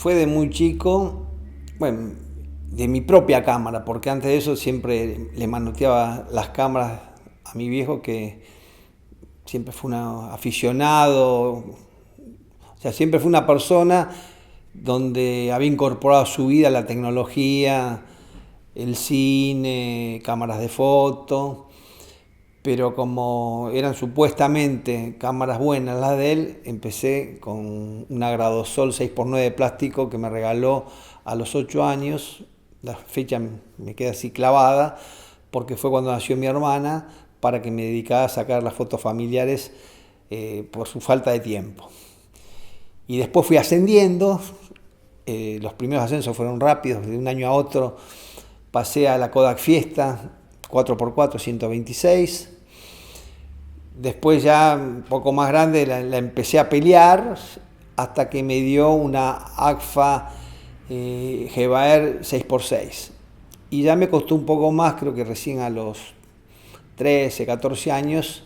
fue de muy chico, bueno, de mi propia cámara, porque antes de eso siempre le manoteaba las cámaras a mi viejo, que siempre fue un aficionado, o sea, siempre fue una persona donde había incorporado a su vida la tecnología, el cine, cámaras de foto, pero como eran supuestamente cámaras buenas las de él, empecé con una Gradosol 6x9 de plástico que me regaló a los 8 años. La fecha me queda así clavada, porque fue cuando nació mi hermana, para que me dedicara a sacar las fotos familiares por su falta de tiempo. Y después fui ascendiendo, los primeros ascensos fueron rápidos, de un año a otro pasé a la Kodak Fiesta 4x4 126. Después ya un poco más grande la empecé a pelear hasta que me dio una Agfa Gevaer 6x6. Y ya me costó un poco más, creo que recién a los 13, 14 años,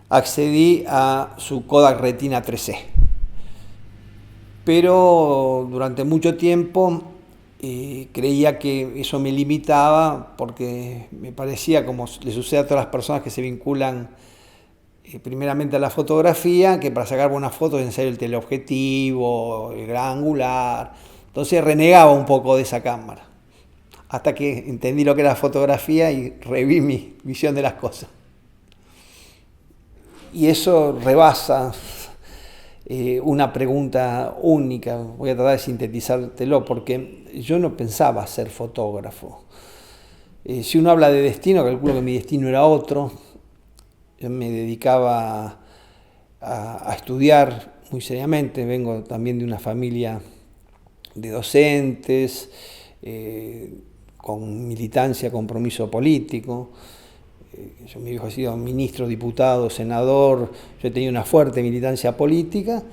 accedí a su Kodak Retina 3C. Pero durante mucho tiempo creía que eso me limitaba, porque me parecía, como le sucede a todas las personas que se vinculan primeramente a la fotografía, que para sacar buenas fotos es necesario el teleobjetivo, el gran angular. Entonces renegaba un poco de esa cámara, hasta que entendí lo que era la fotografía y reví mi visión de las cosas. Y eso rebasa una pregunta única. Voy a tratar de sintetizártelo, porque yo no pensaba ser fotógrafo. Si uno habla de destino, calculo que mi destino era otro. Yo me dedicaba a estudiar muy seriamente. Vengo también de una familia de docentes, con militancia, compromiso político. Mi viejo ha sido ministro, diputado, senador. Yo tenía una fuerte militancia política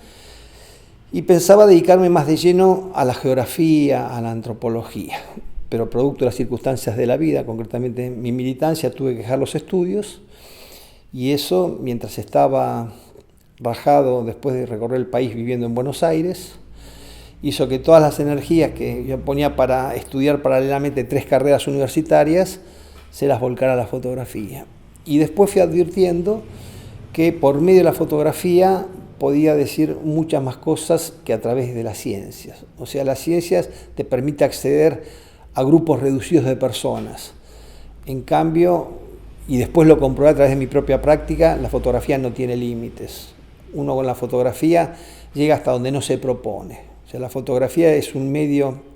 y pensaba dedicarme más de lleno a la geografía, a la antropología, pero producto de las circunstancias de la vida, concretamente mi militancia, tuve que dejar los estudios, y eso, mientras estaba rajado después de recorrer el país viviendo en Buenos Aires, hizo que todas las energías que yo ponía para estudiar paralelamente 3 carreras universitarias se las volcara a la fotografía. Y después fui advirtiendo que por medio de la fotografía podía decir muchas más cosas que a través de las ciencias. O sea, las ciencias te permiten acceder a grupos reducidos de personas. En cambio, y después lo comprobé a través de mi propia práctica, la fotografía no tiene límites. Uno con la fotografía llega hasta donde no se propone. O sea, la fotografía es un medio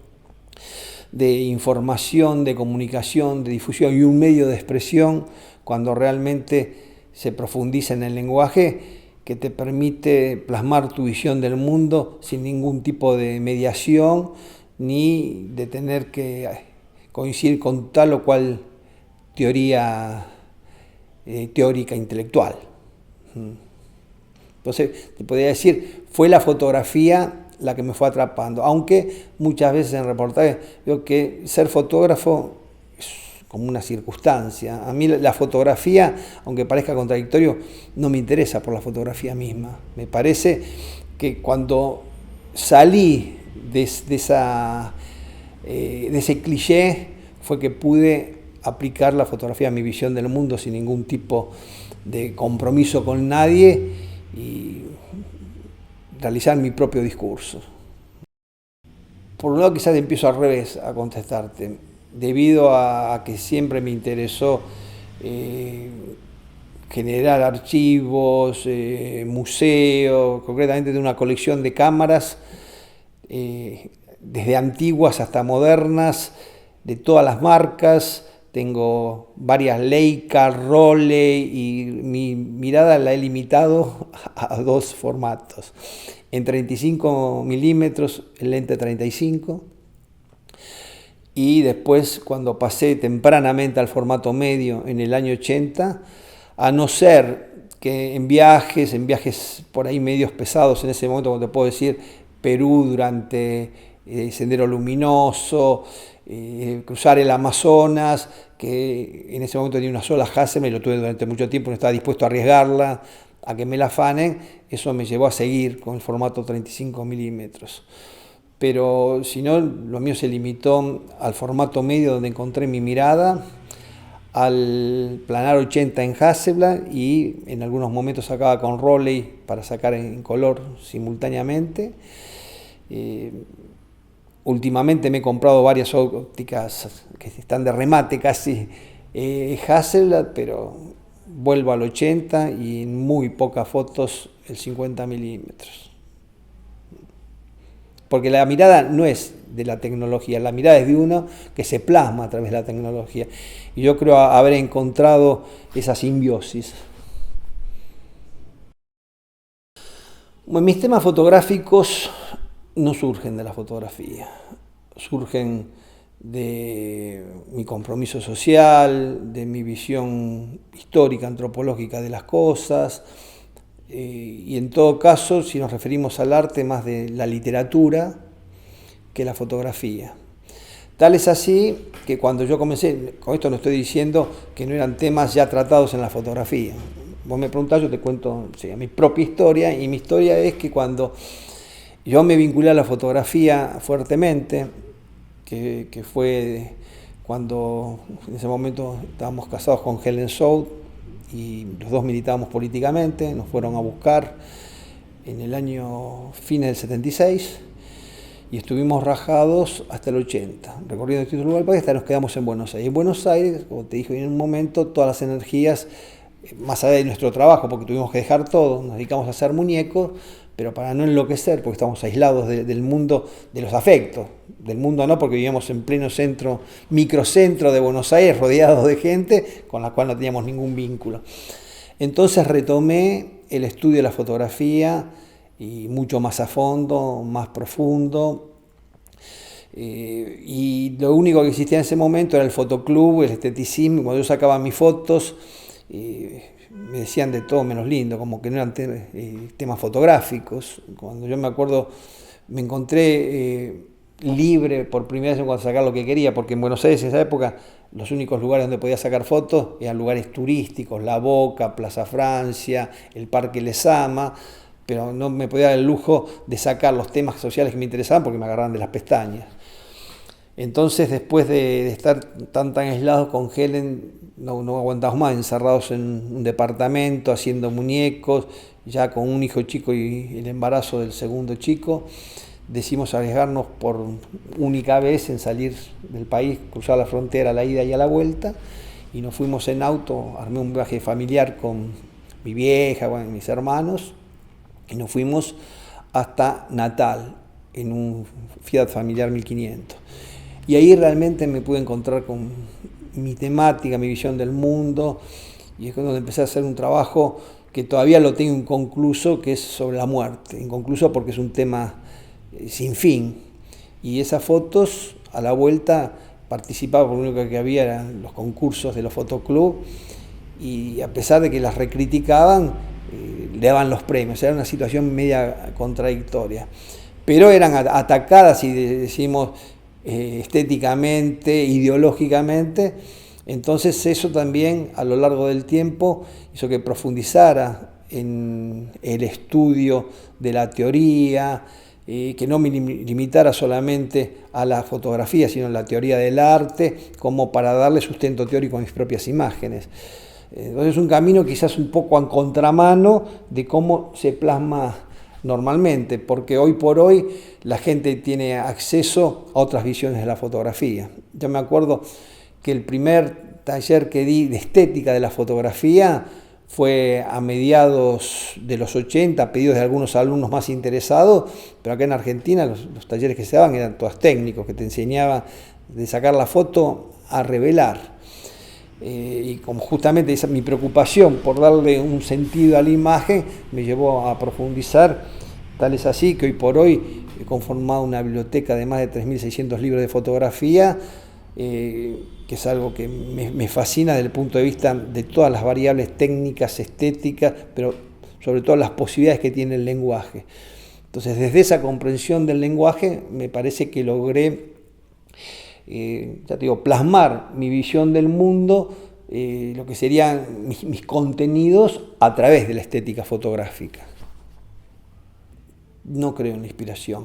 de información, de comunicación, de difusión y un medio de expresión, cuando realmente se profundiza en el lenguaje, que te permite plasmar tu visión del mundo sin ningún tipo de mediación, ni de tener que coincidir con tal o cual teoría teórica intelectual. Entonces, te podría decir, fue la fotografía la que me fue atrapando, aunque muchas veces en reportajes digo que ser fotógrafo es como una circunstancia. A mí la fotografía, aunque parezca contradictorio, no me interesa por la fotografía misma. Me parece que cuando salí de ese cliché fue que pude aplicar la fotografía a mi visión del mundo sin ningún tipo de compromiso con nadie y realizar mi propio discurso. Por un lado, quizás empiezo al revés a contestarte, debido a que siempre me interesó generar archivos, museos, concretamente de una colección de cámaras, desde antiguas hasta modernas, de todas las marcas. Tengo varias Leica, Rolle, y mi mirada la he limitado a 2 formatos. En 35 milímetros, el lente 35, y después, cuando pasé tempranamente al formato medio en el año 80, a no ser que en viajes por ahí medios pesados en ese momento, como te puedo decir, Perú durante Sendero Luminoso, cruzar el Amazonas, que en ese momento tenía una sola Hasselblad y lo tuve durante mucho tiempo, no estaba dispuesto a arriesgarla, a que me la afanen. Eso me llevó a seguir con el formato 35 milímetros. pero si no, lo mío se limitó al formato medio donde encontré mi mirada, al planar 80 en Hasselblad y en algunos momentos sacaba con Roley para sacar en color simultáneamente. Últimamente me he comprado varias ópticas que están de remate casi Hasselblad, pero vuelvo al 80 y en muy pocas fotos el 50 milímetros. Porque la mirada no es de la tecnología, la mirada es de uno que se plasma a través de la tecnología. Y yo creo haber encontrado esa simbiosis. Bueno, mis temas fotográficos no surgen de la fotografía, surgen de mi compromiso social, de mi visión histórica, antropológica de las cosas, y en todo caso, si nos referimos al arte, más de la literatura que la fotografía. Tal es así que cuando yo comencé, con esto no estoy diciendo que no eran temas ya tratados en la fotografía. Vos me preguntás, yo te cuento mi propia historia, y mi historia es que cuando yo me vinculé a la fotografía fuertemente, que fue cuando en ese momento estábamos casados con Helen South y los dos militábamos políticamente, nos fueron a buscar en el año fines del 76 y estuvimos rajados hasta el 80, recorriendo distintos lugares del país hasta nos quedamos en Buenos Aires. En Buenos Aires, como te dije en un momento, todas las energías, más allá de nuestro trabajo, porque tuvimos que dejar todo, nos dedicamos a hacer muñecos, pero para no enloquecer, porque estamos aislados del mundo de los afectos, del mundo no, porque vivíamos en pleno centro, microcentro de Buenos Aires, rodeados de gente con la cual no teníamos ningún vínculo. Entonces retomé el estudio de la fotografía, y mucho más a fondo, más profundo, y lo único que existía en ese momento era el fotoclub, el esteticismo. Cuando yo sacaba mis fotos, me decían de todo menos lindo, como que no eran temas fotográficos. Cuando yo me acuerdo, me encontré libre por primera vez cuando sacar lo que quería, porque en Buenos Aires en esa época los únicos lugares donde podía sacar fotos eran lugares turísticos, La Boca, Plaza Francia, el Parque Lezama, pero no me podía dar el lujo de sacar los temas sociales que me interesaban porque me agarraban de las pestañas. Entonces, después de estar tan aislados con Helen, no aguantamos más, encerrados en un departamento, haciendo muñecos, ya con un hijo chico y el embarazo del segundo chico, decidimos arriesgarnos por única vez en salir del país, cruzar la frontera a la ida y a la vuelta, y nos fuimos en auto, armé un viaje familiar con mi vieja, bueno, mis hermanos, y nos fuimos hasta Natal, en un Fiat familiar 1500. Y ahí realmente me pude encontrar con mi temática, mi visión del mundo, y es cuando empecé a hacer un trabajo que todavía lo tengo inconcluso, que es sobre la muerte. Inconcluso porque es un tema sin fin. Y esas fotos, a la vuelta, participaba, por lo único que había eran los concursos de los fotoclub, y a pesar de que las recriticaban, le daban los premios. Era una situación media contradictoria. Pero eran atacadas, y decimos, estéticamente, ideológicamente. Entonces eso también a lo largo del tiempo hizo que profundizara en el estudio de la teoría, que no me limitara solamente a la fotografía, sino a la teoría del arte, como para darle sustento teórico a mis propias imágenes. Entonces es un camino quizás un poco en contramano de cómo se plasma normalmente, porque hoy por hoy la gente tiene acceso a otras visiones de la fotografía. Yo me acuerdo que el primer taller que di de estética de la fotografía fue a mediados de los 80, a pedidos de algunos alumnos más interesados, pero acá en Argentina los talleres que se daban eran todos técnicos, que te enseñaban de sacar la foto a revelar. Y como justamente esa mi preocupación por darle un sentido a la imagen me llevó a profundizar, tal es así que hoy por hoy he conformado una biblioteca de más de 3.600 libros de fotografía, que es algo que me fascina desde el punto de vista de todas las variables técnicas, estéticas, pero sobre todo las posibilidades que tiene el lenguaje. Entonces, desde esa comprensión del lenguaje me parece que logré ya te digo, plasmar mi visión del mundo, lo que serían mis contenidos a través de la estética fotográfica. No creo en la inspiración.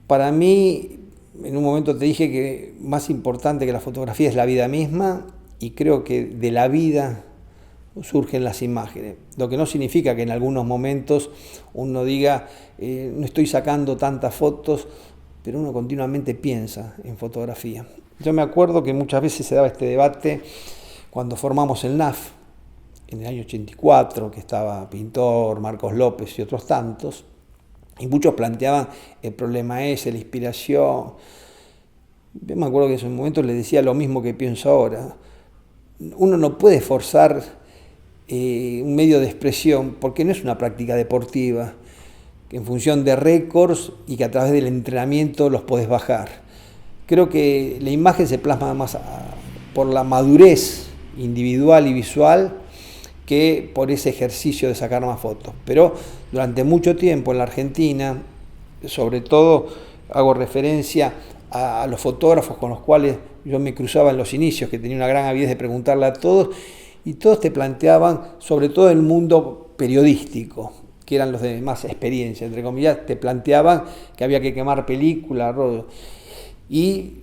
Para mí, en un momento te dije que más importante que la fotografía es la vida misma, y creo que de la vida surgen las imágenes, lo que no significa que en algunos momentos uno diga no estoy sacando tantas fotos, pero uno continuamente piensa en fotografía. Yo me acuerdo que muchas veces se daba este debate cuando formamos el NAF, en el año 84, que estaba Pintor, Marcos López y otros tantos, y muchos planteaban el problema ese, la inspiración. Yo me acuerdo que en esos momentos les decía lo mismo que pienso ahora. Uno no puede forzar un medio de expresión porque no es una práctica deportiva, que en función de récords y que a través del entrenamiento los podés bajar. Creo que la imagen se plasma más por la madurez individual y visual que por ese ejercicio de sacar más fotos. Pero durante mucho tiempo en la Argentina, sobre todo hago referencia a los fotógrafos con los cuales yo me cruzaba en los inicios, que tenía una gran avidez de preguntarle a todos, y todos te planteaban, sobre todo en el mundo periodístico, que eran los de más experiencia, entre comillas, te planteaban que había que quemar películas, y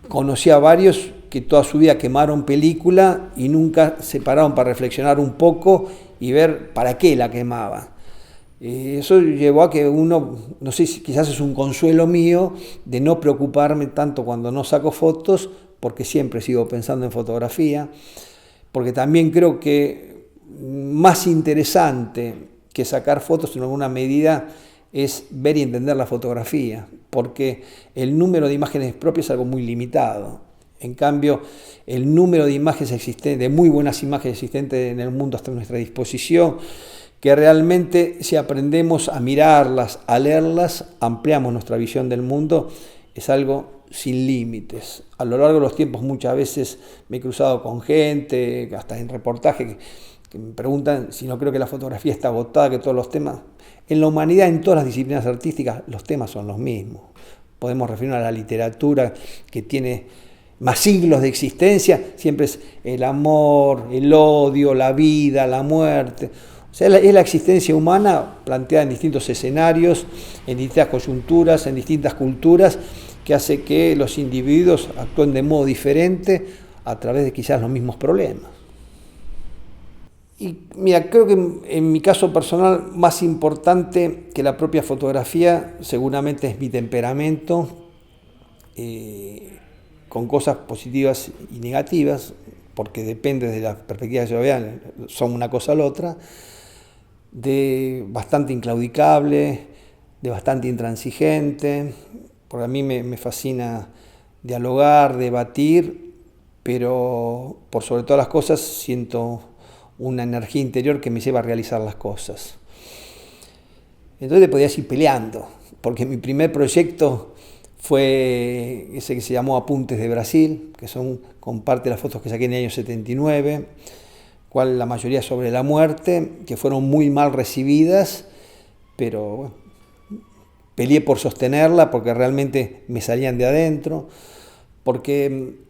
conocí a varios que toda su vida quemaron película y nunca se pararon para reflexionar un poco y ver para qué la quemaban. Eso llevó a que uno, no sé si quizás es un consuelo mío, de no preocuparme tanto cuando no saco fotos, porque siempre sigo pensando en fotografía, porque también creo que más interesante que sacar fotos en alguna medida es ver y entender la fotografía, porque el número de imágenes propias es algo muy limitado. En cambio, el número de imágenes existentes, de muy buenas imágenes existentes en el mundo está a nuestra disposición, que realmente si aprendemos a mirarlas, a leerlas, ampliamos nuestra visión del mundo, es algo sin límites. A lo largo de los tiempos muchas veces me he cruzado con gente, hasta en reportaje, que me preguntan si no creo que la fotografía está agotada, que todos los temas... En la humanidad, en todas las disciplinas artísticas, los temas son los mismos. Podemos referirnos a la literatura, que tiene más siglos de existencia, siempre es el amor, el odio, la vida, la muerte. O sea, es la existencia humana planteada en distintos escenarios, en distintas coyunturas, en distintas culturas, que hace que los individuos actúen de modo diferente a través de quizás los mismos problemas. Y mira, creo que en mi caso personal, más importante que la propia fotografía, seguramente es mi temperamento, con cosas positivas y negativas, porque depende de la perspectiva que yo vea, son una cosa o la otra, de bastante inclaudicable, de bastante intransigente, porque a mí me fascina dialogar, debatir, pero por sobre todas las cosas siento una energía interior que me lleva a realizar las cosas. Entonces podía ir peleando, porque mi primer proyecto fue ese que se llamó Apuntes de Brasil, que son con parte de las fotos que saqué en el año 79, cual la mayoría sobre la muerte, que fueron muy mal recibidas, pero bueno, peleé por sostenerla porque realmente me salían de adentro, porque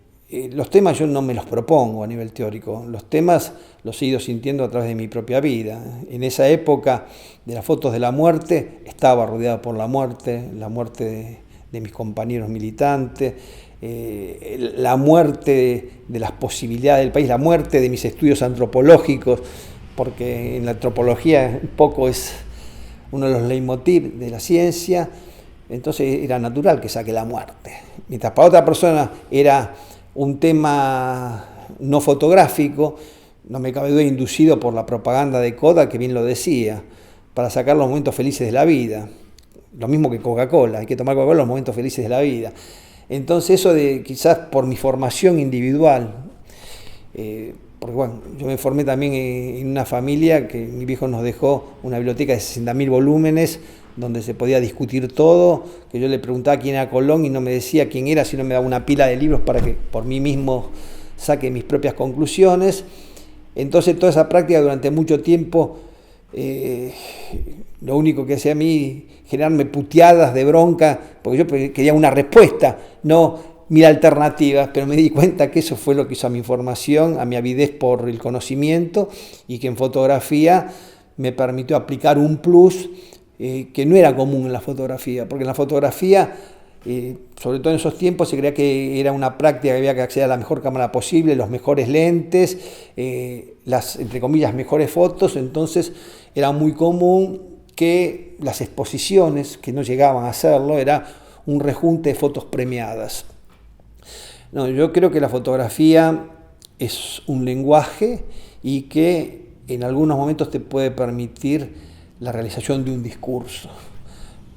los temas yo no me los propongo a nivel teórico, los temas los he ido sintiendo a través de mi propia vida. En esa época de las fotos de la muerte estaba rodeado por la muerte de mis compañeros militantes, la muerte de las posibilidades del país, la muerte de mis estudios antropológicos, porque en la antropología un poco es uno de los leitmotiv de la ciencia, entonces era natural que saque la muerte. Mientras para otra persona era un tema no fotográfico, no me cabe duda, inducido por la propaganda de Kodak, que bien lo decía, para sacar los momentos felices de la vida. Lo mismo que Coca-Cola, hay que tomar Coca-Cola los momentos felices de la vida. Entonces eso de quizás por mi formación individual, porque bueno, yo me formé también en una familia que mi viejo nos dejó una biblioteca de 60.000 volúmenes donde se podía discutir todo, que yo le preguntaba quién era Colón y no me decía quién era, sino me daba una pila de libros para que por mí mismo saque mis propias conclusiones. Entonces toda esa práctica durante mucho tiempo, lo único que hacía a mí generarme puteadas de bronca, porque yo quería una respuesta, no mil alternativas, pero me di cuenta que eso fue lo que hizo a mi formación, a mi avidez por el conocimiento, y que en fotografía me permitió aplicar un plus que no era común en la fotografía, porque en la fotografía, sobre todo en esos tiempos, se creía que era una práctica que había que acceder a la mejor cámara posible, los mejores lentes, las, entre comillas, mejores fotos. Entonces era muy común que las exposiciones, que no llegaban a hacerlo, era un rejunte de fotos premiadas. No, yo creo que la fotografía es un lenguaje y que en algunos momentos te puede permitir la realización de un discurso.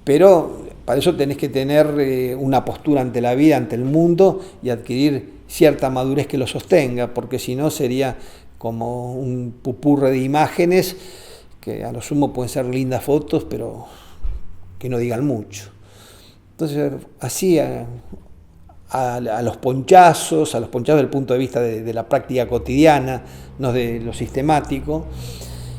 Pero para eso tenés que tener una postura ante la vida, ante el mundo, y adquirir cierta madurez que lo sostenga, porque si no sería como un pupurre de imágenes que a lo sumo pueden ser lindas fotos, pero que no digan mucho. Entonces, así a los ponchazos desde el punto de vista de la práctica cotidiana, no de lo sistemático,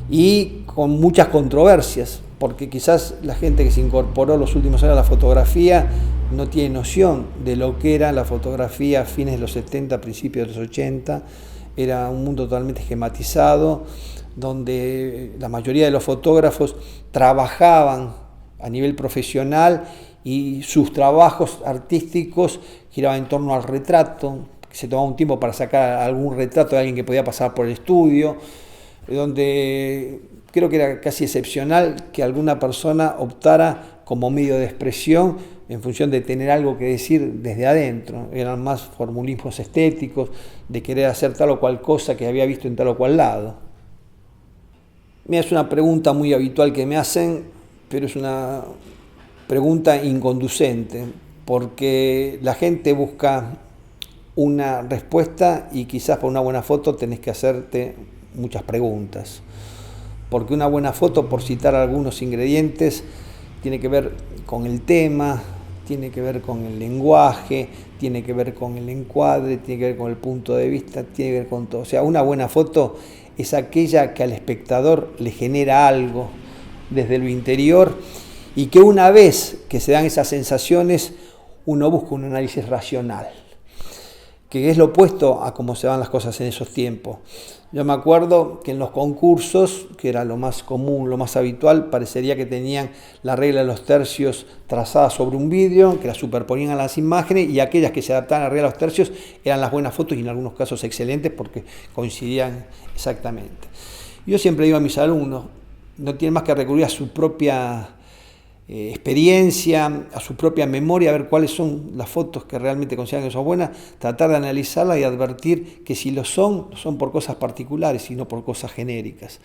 y con muchas controversias, porque quizás la gente que se incorporó los últimos años a la fotografía no tiene noción de lo que era la fotografía a fines de los 70, principios de los 80. Era un mundo totalmente esquematizado, donde la mayoría de los fotógrafos trabajaban a nivel profesional y sus trabajos artísticos giraban en torno al retrato. Se tomaba un tiempo para sacar algún retrato de alguien que podía pasar por el estudio, donde creo que era casi excepcional que alguna persona optara como medio de expresión en función de tener algo que decir desde adentro. Eran más formulismos estéticos, de querer hacer tal o cual cosa que había visto en tal o cual lado. Mira, es una pregunta muy habitual que me hacen, pero es una pregunta inconducente, porque la gente busca una respuesta y quizás por una buena foto tenés que hacerte muchas preguntas. Porque una buena foto, por citar algunos ingredientes, tiene que ver con el tema, tiene que ver con el lenguaje, tiene que ver con el encuadre, tiene que ver con el punto de vista, tiene que ver con todo. O sea, una buena foto es aquella que al espectador le genera algo desde lo interior y que una vez que se dan esas sensaciones, uno busca un análisis racional, que es lo opuesto a cómo se van las cosas en esos tiempos. Yo me acuerdo que en los concursos, que era lo más común, lo más habitual, parecería que tenían la regla de los tercios trazada sobre un vidrio, que la superponían a las imágenes, y aquellas que se adaptaban a la regla de los tercios eran las buenas fotos y en algunos casos excelentes porque coincidían exactamente. Yo siempre digo a mis alumnos, no tienen más que recurrir a su propia experiencia, a su propia memoria, a ver cuáles son las fotos que realmente consideran que son buenas, tratar de analizarlas y advertir que si lo son por cosas particulares y no por cosas genéricas.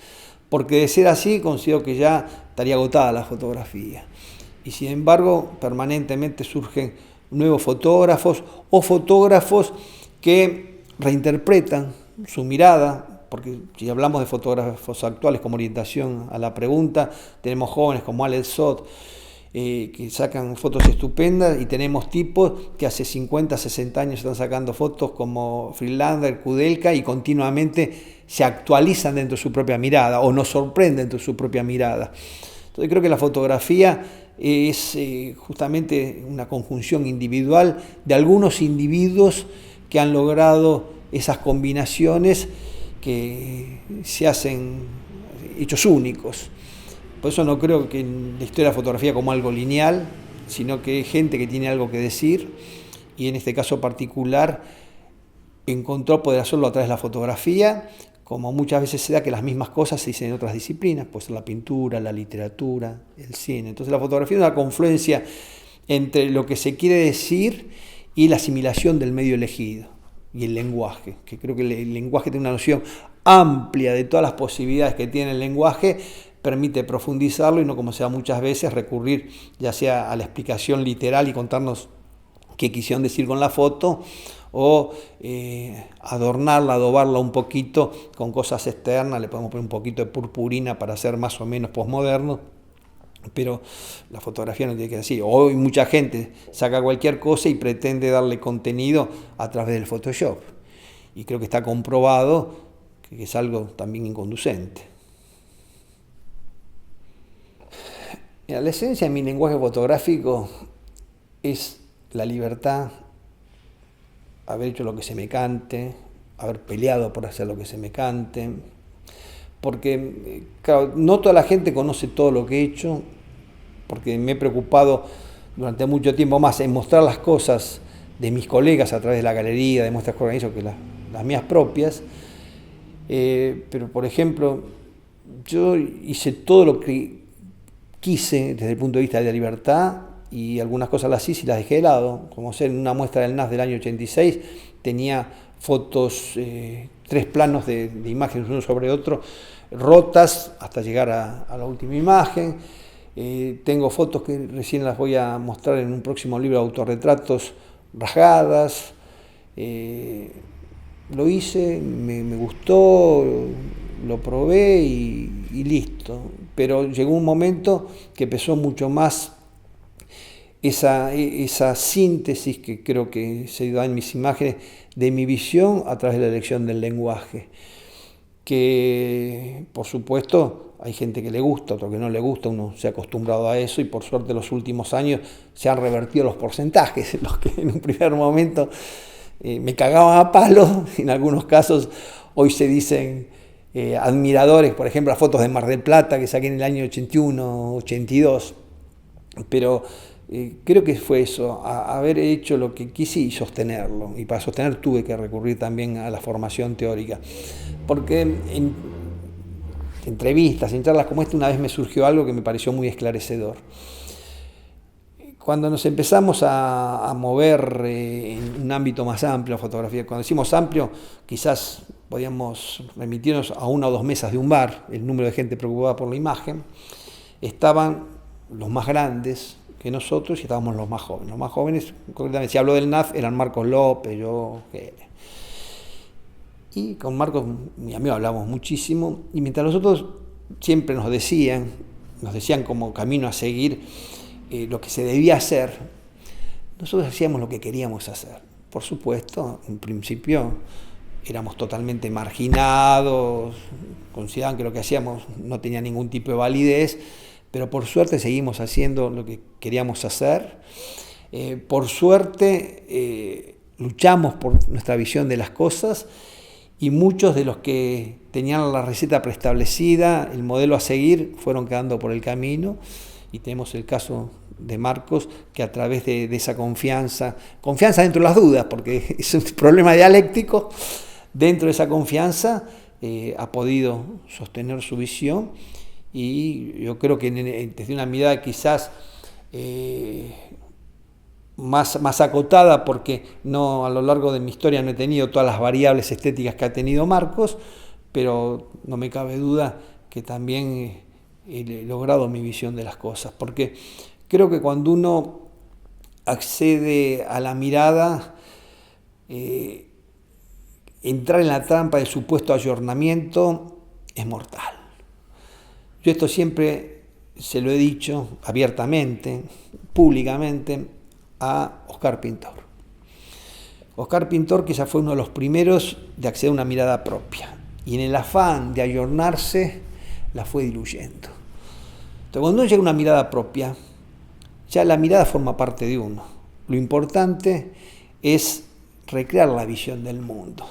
Porque de ser así, considero que ya estaría agotada la fotografía. Y sin embargo, permanentemente surgen nuevos fotógrafos o fotógrafos que reinterpretan su mirada, porque si hablamos de fotógrafos actuales como orientación a la pregunta, tenemos jóvenes como Alex Sot, que sacan fotos estupendas, y tenemos tipos que hace 50, 60 años están sacando fotos como Friedlander, Kudelka, y continuamente se actualizan dentro de su propia mirada o nos sorprenden dentro de su propia mirada. Entonces creo que la fotografía es justamente una conjunción individual de algunos individuos que han logrado esas combinaciones que se hacen hechos únicos. Por eso no creo que en la historia de la fotografía como algo lineal, sino que hay gente que tiene algo que decir, y en este caso particular encontró poder hacerlo a través de la fotografía, como muchas veces se da que las mismas cosas se dicen en otras disciplinas, puede ser la pintura, la literatura, el cine. Entonces la fotografía es una confluencia entre lo que se quiere decir y la asimilación del medio elegido. Y el lenguaje, que creo que el lenguaje tiene una noción amplia de todas las posibilidades que tiene el lenguaje, permite profundizarlo y no, como se da muchas veces, recurrir ya sea a la explicación literal y contarnos qué quisieron decir con la foto, o adornarla, adobarla un poquito con cosas externas, le podemos poner un poquito de purpurina para hacer más o menos posmoderno. Pero la fotografía no tiene que ser así. Hoy mucha gente saca cualquier cosa y pretende darle contenido a través del Photoshop. Y creo que está comprobado que es algo también inconducente. Mira, la esencia de mi lenguaje fotográfico es la libertad, haber hecho lo que se me cante, haber peleado por hacer lo que se me cante. Porque, claro, no toda la gente conoce todo lo que he hecho, porque me he preocupado durante mucho tiempo más en mostrar las cosas de mis colegas a través de la galería, de muestras que organizo, que las mías propias. Pero, por ejemplo, yo hice todo lo que quise desde el punto de vista de la libertad, y algunas cosas las hice y las dejé de lado. Como ser en una muestra del NAS del año 86, tenía fotos, 3 planos de imágenes uno sobre otro, rotas hasta llegar a la última imagen. Tengo fotos que recién las voy a mostrar en un próximo libro de autorretratos, rasgadas. Lo hice, me gustó, lo probé y listo. Pero llegó un momento que pesó mucho más esa síntesis que creo que se da en mis imágenes de mi visión a través de la elección del lenguaje. Que, por supuesto, hay gente que le gusta, otro que no le gusta, uno se ha acostumbrado a eso y por suerte en los últimos años se han revertido los porcentajes, los que en un primer momento me cagaban a palo, en algunos casos hoy se dicen admiradores, por ejemplo, las fotos de Mar del Plata que saqué en el año 81, 82, pero creo que fue eso, haber hecho lo que quise y sostenerlo, y para sostener tuve que recurrir también a la formación teórica, porque en entrevistas, en charlas como esta, una vez me surgió algo que me pareció muy esclarecedor. Cuando nos empezamos a mover en un ámbito más amplio, fotografía, cuando decimos amplio, quizás podíamos remitirnos a 1 o 2 mesas de un bar, el número de gente preocupada por la imagen, estaban los más grandes que nosotros y estábamos los más jóvenes. Los más jóvenes, concretamente, si hablo del NAF, eran Marcos López, yo... Y con Marcos, mi amigo, hablamos muchísimo, y mientras los otros siempre nos decían como camino a seguir lo que se debía hacer, nosotros hacíamos lo que queríamos hacer. Por supuesto, en principio éramos totalmente marginados, consideraban que lo que hacíamos no tenía ningún tipo de validez, pero por suerte seguimos haciendo lo que queríamos hacer. Por suerte luchamos por nuestra visión de las cosas, y muchos de los que tenían la receta preestablecida, el modelo a seguir, fueron quedando por el camino, y tenemos el caso de Marcos, que a través de esa confianza dentro de las dudas, porque es un problema dialéctico, dentro de esa confianza ha podido sostener su visión, y yo creo que desde una mirada quizás más acotada, porque no, a lo largo de mi historia no he tenido todas las variables estéticas que ha tenido Marcos, pero no me cabe duda que también he logrado mi visión de las cosas, porque creo que cuando uno accede a la mirada, entrar en la trampa del supuesto ayornamiento es mortal. Yo esto siempre se lo he dicho abiertamente, públicamente, a Oscar Pintor. Oscar Pintor quizás fue uno de los primeros de acceder a una mirada propia, y en el afán de ayornarse la fue diluyendo. Entonces, cuando uno llega a una mirada propia, ya la mirada forma parte de uno. Lo importante es recrear la visión del mundo.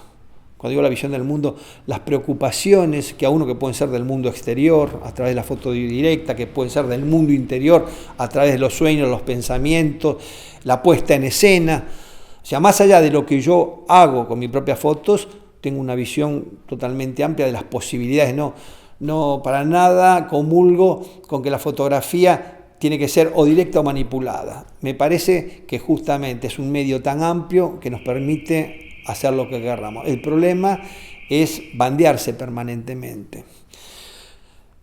Cuando digo la visión del mundo, las preocupaciones que a uno que pueden ser del mundo exterior, a través de la foto directa, que pueden ser del mundo interior, a través de los sueños, los pensamientos, la puesta en escena. O sea, más allá de lo que yo hago con mis propias fotos, tengo una visión totalmente amplia de las posibilidades. No para nada comulgo con que la fotografía tiene que ser o directa o manipulada. Me parece que justamente es un medio tan amplio que nos permite hacer lo que queramos. El problema es bandearse permanentemente.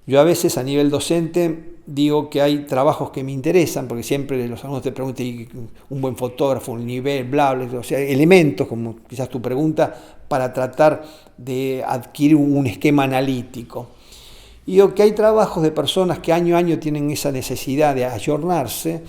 Yo a veces a nivel docente digo que hay trabajos que me interesan, porque siempre los alumnos te preguntan, un buen fotógrafo, un nivel, bla, bla, o sea, elementos, como quizás tu pregunta, para tratar de adquirir un esquema analítico. Y digo que hay trabajos de personas que año a año tienen esa necesidad de ayornarse,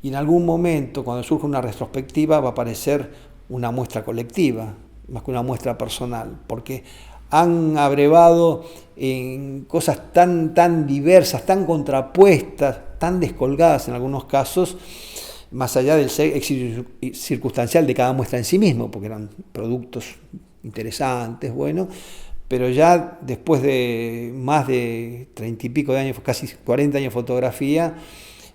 y en algún momento, cuando surge una retrospectiva, va a aparecer una muestra colectiva, más que una muestra personal, porque han abrevado en cosas tan diversas, tan contrapuestas, tan descolgadas en algunos casos, más allá del éxito circunstancial de cada muestra en sí mismo, porque eran productos interesantes, bueno, pero ya después de más de 30 y pico de años, casi 40 años de fotografía,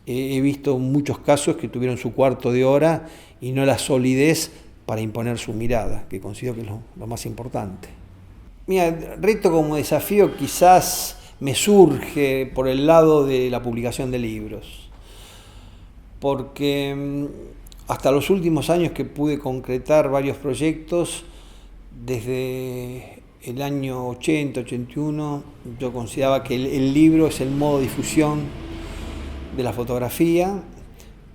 he visto muchos casos que tuvieron su cuarto de hora y no la solidez para imponer su mirada, que considero que es lo más importante. Mira, reto como desafío quizás me surge por el lado de la publicación de libros, porque hasta los últimos años que pude concretar varios proyectos, desde el año 80, 81, yo consideraba que el libro es el modo de difusión de la fotografía,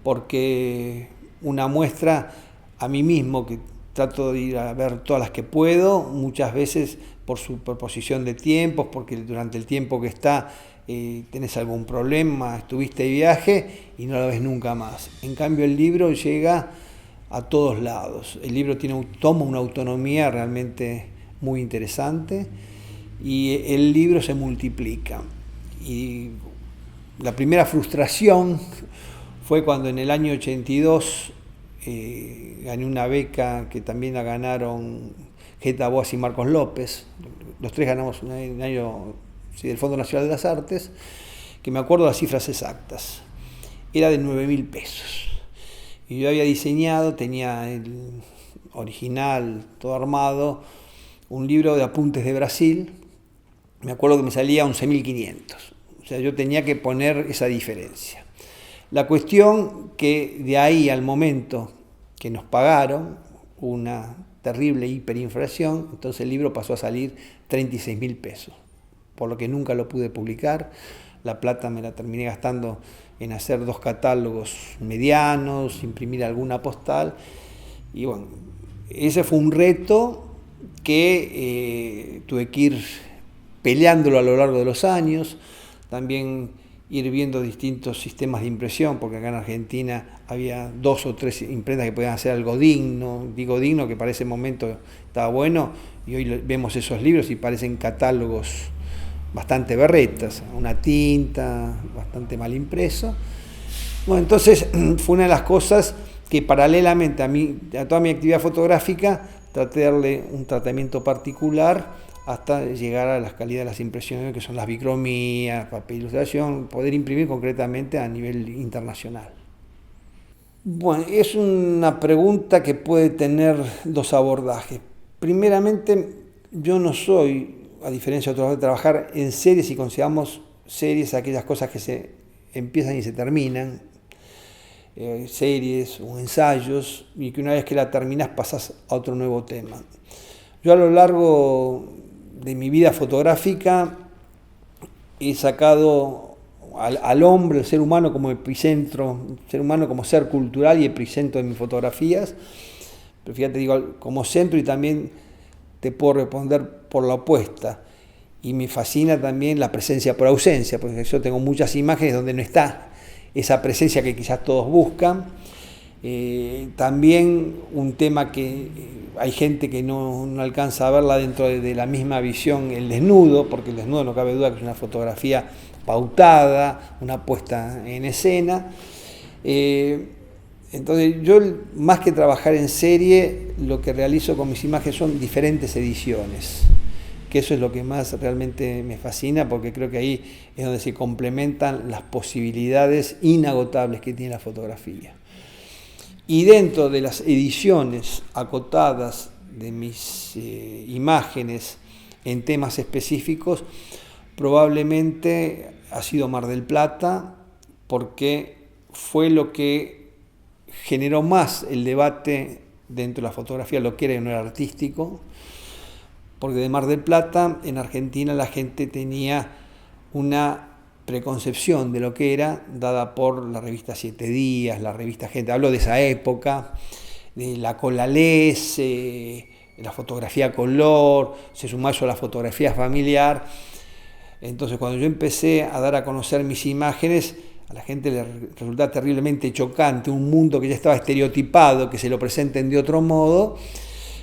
porque una muestra a mí mismo, que trato de ir a ver todas las que puedo, muchas veces por su proposición de tiempos, porque durante el tiempo que está tenés algún problema, estuviste de viaje y no la ves nunca más. En cambio el libro llega a todos lados. El libro toma una autonomía realmente muy interesante y el libro se multiplica. Y la primera frustración fue cuando en el año 82 gané una beca que también la ganaron Geta Boas y Marcos López. Los tres ganamos un año del Fondo Nacional de las Artes, que me acuerdo las cifras exactas. Era de 9.000 pesos. Y yo había diseñado, tenía el original, todo armado, un libro de apuntes de Brasil. Me acuerdo que me salía 11.500. O sea, yo tenía que poner esa diferencia. La cuestión que de ahí al momento que nos pagaron una terrible hiperinflación, entonces el libro pasó a salir 36.000 pesos, por lo que nunca lo pude publicar. La plata me la terminé gastando en hacer 2 catálogos medianos, imprimir alguna postal, y bueno, ese fue un reto que tuve que ir peleándolo a lo largo de los años, también ir viendo distintos sistemas de impresión, porque acá en Argentina había 2 o 3 imprentas que podían hacer algo digno, digo digno, que para ese momento estaba bueno, y hoy vemos esos libros y parecen catálogos bastante berretas, una tinta, bastante mal impreso. Bueno, entonces fue una de las cosas que paralelamente a toda mi actividad fotográfica traté de darle un tratamiento particular hasta llegar a las calidades de las impresiones, que son las bicromías, papel ilustración, poder imprimir concretamente a nivel internacional. Bueno, es una pregunta que puede tener 2 abordajes. Primeramente, yo no soy, a diferencia de otros, de trabajar en series, y consideramos series aquellas cosas que se empiezan y se terminan, series o ensayos, y que una vez que la terminas pasas a otro nuevo tema. Yo a lo largo de mi vida fotográfica he sacado al hombre, el ser humano como epicentro, el ser humano como ser cultural y epicentro de mis fotografías, pero fíjate, digo, como centro, y también te puedo responder por la opuesta. Y me fascina también la presencia por ausencia, porque yo tengo muchas imágenes donde no está esa presencia que quizás todos buscan. También un tema que hay gente que no alcanza a verla dentro de la misma visión, el desnudo, porque el desnudo no cabe duda que es una fotografía pautada, una puesta en escena. Entonces yo, más que trabajar en serie, lo que realizo con mis imágenes son diferentes ediciones, que eso es lo que más realmente me fascina, porque creo que ahí es donde se complementan las posibilidades inagotables que tiene la fotografía. Y dentro de las ediciones acotadas de mis imágenes en temas específicos, probablemente ha sido Mar del Plata, porque fue lo que generó más el debate dentro de la fotografía, lo que era y no era artístico, porque de Mar del Plata, en Argentina, la gente tenía una preconcepción de lo que era, dada por la revista Siete Días, la revista Gente, hablo de esa época, de la Colalés, la fotografía a color, se sumó eso a la fotografía familiar. Entonces, cuando yo empecé a dar a conocer mis imágenes, a la gente le resultaba terriblemente chocante un mundo que ya estaba estereotipado, que se lo presenten de otro modo,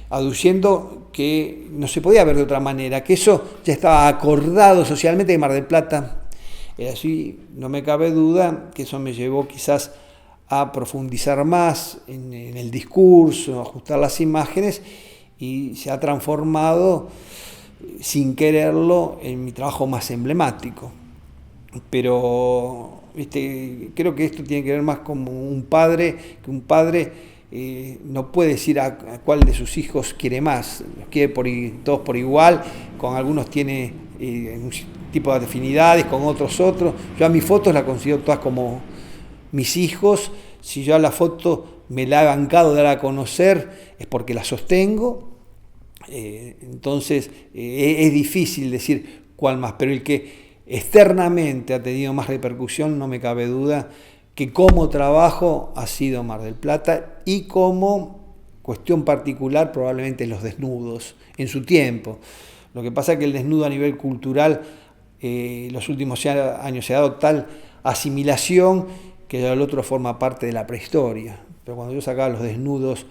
aduciendo que no se podía ver de otra manera, que eso ya estaba acordado socialmente, que Mar del Plata era así. No me cabe duda que eso me llevó quizás a profundizar más en el discurso, ajustar las imágenes, y se ha transformado, sin quererlo, en mi trabajo más emblemático. Pero ¿viste? Creo que esto tiene que ver más como un padre, que un padre no puede decir a cuál de sus hijos quiere más, los quiere todos por igual, con algunos tiene un tipo de afinidades, con otros. Yo a mis fotos las considero todas como mis hijos. Si yo a la foto me la he bancado de dar a conocer, es porque la sostengo. Entonces es difícil decir cuál más, pero el que externamente ha tenido más repercusión, no me cabe duda, que como trabajo ha sido Mar del Plata, y como cuestión particular probablemente los desnudos en su tiempo. Lo que pasa es que el desnudo a nivel cultural los últimos años se ha dado tal asimilación que ya el otro forma parte de la prehistoria. Pero cuando yo sacaba los desnudos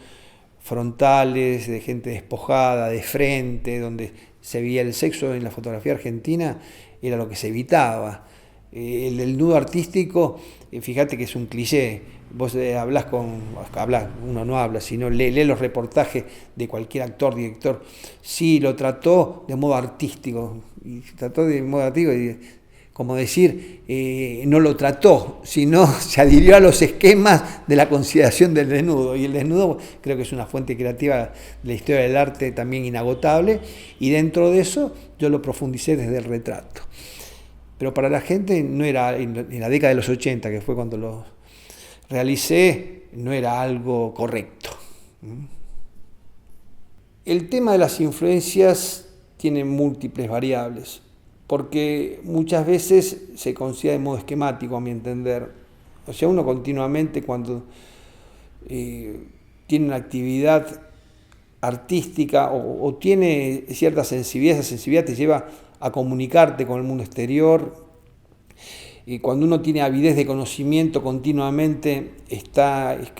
frontales, de gente despojada, de frente, donde se veía el sexo en la fotografía argentina, era lo que se evitaba. El desnudo artístico, fíjate que es un cliché. Vos uno no habla, sino lee los reportajes de cualquier actor, director. Sí, lo trató de modo artístico. Y trató de modo artístico, como decir, no lo trató, sino se adhirió a los esquemas de la consideración del desnudo. Y el desnudo creo que es una fuente creativa de la historia del arte también inagotable, y dentro de eso yo lo profundicé desde el retrato. Pero para la gente no era, en la década de los 80, que fue cuando lo realicé, no era algo correcto. El tema de las influencias tiene múltiples variables, porque muchas veces se considera de modo esquemático, a mi entender. O sea, uno continuamente cuando tiene una actividad artística o tiene cierta sensibilidad, esa sensibilidad te lleva a comunicarte con el mundo exterior. Y cuando uno tiene avidez de conocimiento, continuamente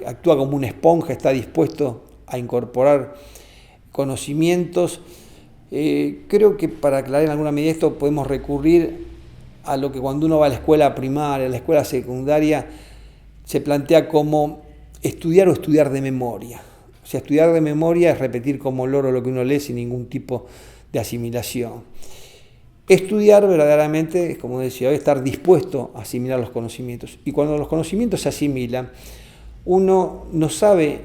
actúa como una esponja, está dispuesto a incorporar conocimientos. Creo que para aclarar en alguna medida esto podemos recurrir a lo que cuando uno va a la escuela primaria, a la escuela secundaria, se plantea como estudiar o estudiar de memoria. O sea, estudiar de memoria es repetir como loro lo que uno lee sin ningún tipo de asimilación. Estudiar verdaderamente es, como decía, estar dispuesto a asimilar los conocimientos. Y cuando los conocimientos se asimilan, uno no sabe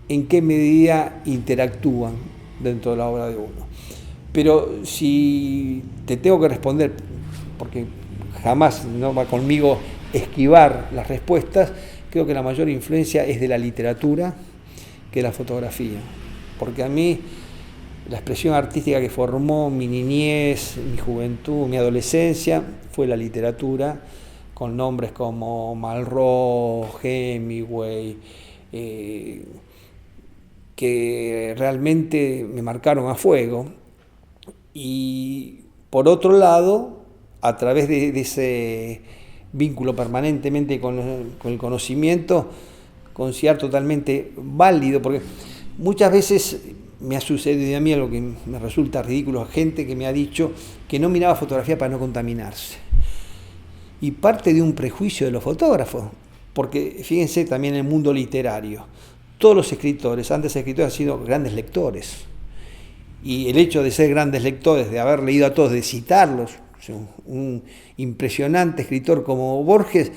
en qué medida interactúan dentro de la obra de uno. Pero si te tengo que responder, porque jamás no va conmigo esquivar las respuestas, creo que la mayor influencia es de la literatura que de la fotografía. Porque a mí la expresión artística que formó mi niñez, mi juventud, mi adolescencia, fue la literatura, con nombres como Malraux, Hemingway, que realmente me marcaron a fuego. Y por otro lado, a través de ese vínculo permanentemente con el conocimiento, considero totalmente válido, porque muchas veces me ha sucedido a mí algo que me resulta ridículo, gente que me ha dicho que no miraba fotografía para no contaminarse. Y parte de un prejuicio de los fotógrafos, porque fíjense también en el mundo literario, todos los escritores, antes escritores han sido grandes lectores. Y el hecho de ser grandes lectores, de haber leído a todos, de citarlos, un impresionante escritor como Borges,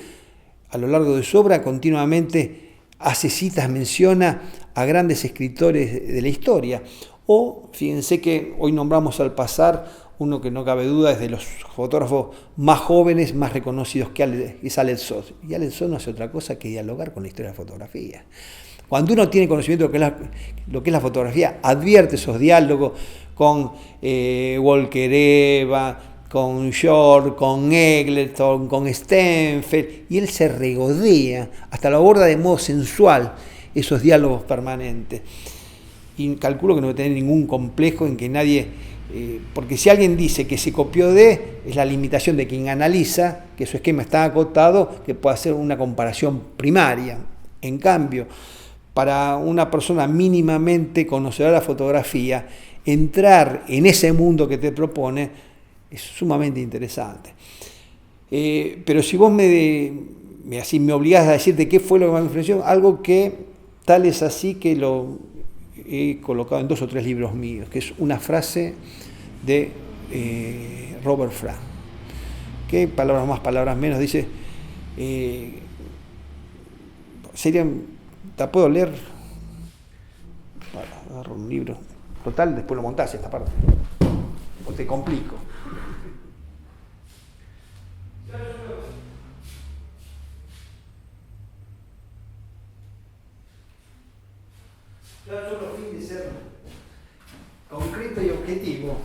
a lo largo de su obra continuamente hace citas, menciona a grandes escritores de la historia. O fíjense que hoy nombramos al pasar uno que no cabe duda es de los fotógrafos más jóvenes, más reconocidos que es Alex Soth. Y Alex Soth no hace otra cosa que dialogar con la historia de la fotografía. Cuando uno tiene conocimiento de lo que es la fotografía, advierte esos diálogos con Walker Evans, con Short, con Eggleton, con Stenfeld, y él se regodea, hasta lo aborda de modo sensual, esos diálogos permanentes. Y calculo que no va a tener ningún complejo en que nadie, porque si alguien dice que se copió es la limitación de quien analiza, que su esquema está acotado, que puede hacer una comparación primaria. En cambio, para una persona mínimamente conocedora de la fotografía, entrar en ese mundo que te propone es sumamente interesante. Pero si vos me obligás a decirte qué fue lo que más me influenció, algo que tal es así que lo he colocado en 2 o 3 libros míos, que es una frase de Robert Frank, que palabras más, palabras menos, dice: ¿La puedo leer? Agarro un libro. Total, después lo montás esta parte. O te complico. Ya solo fin de ser concreto y objetivo.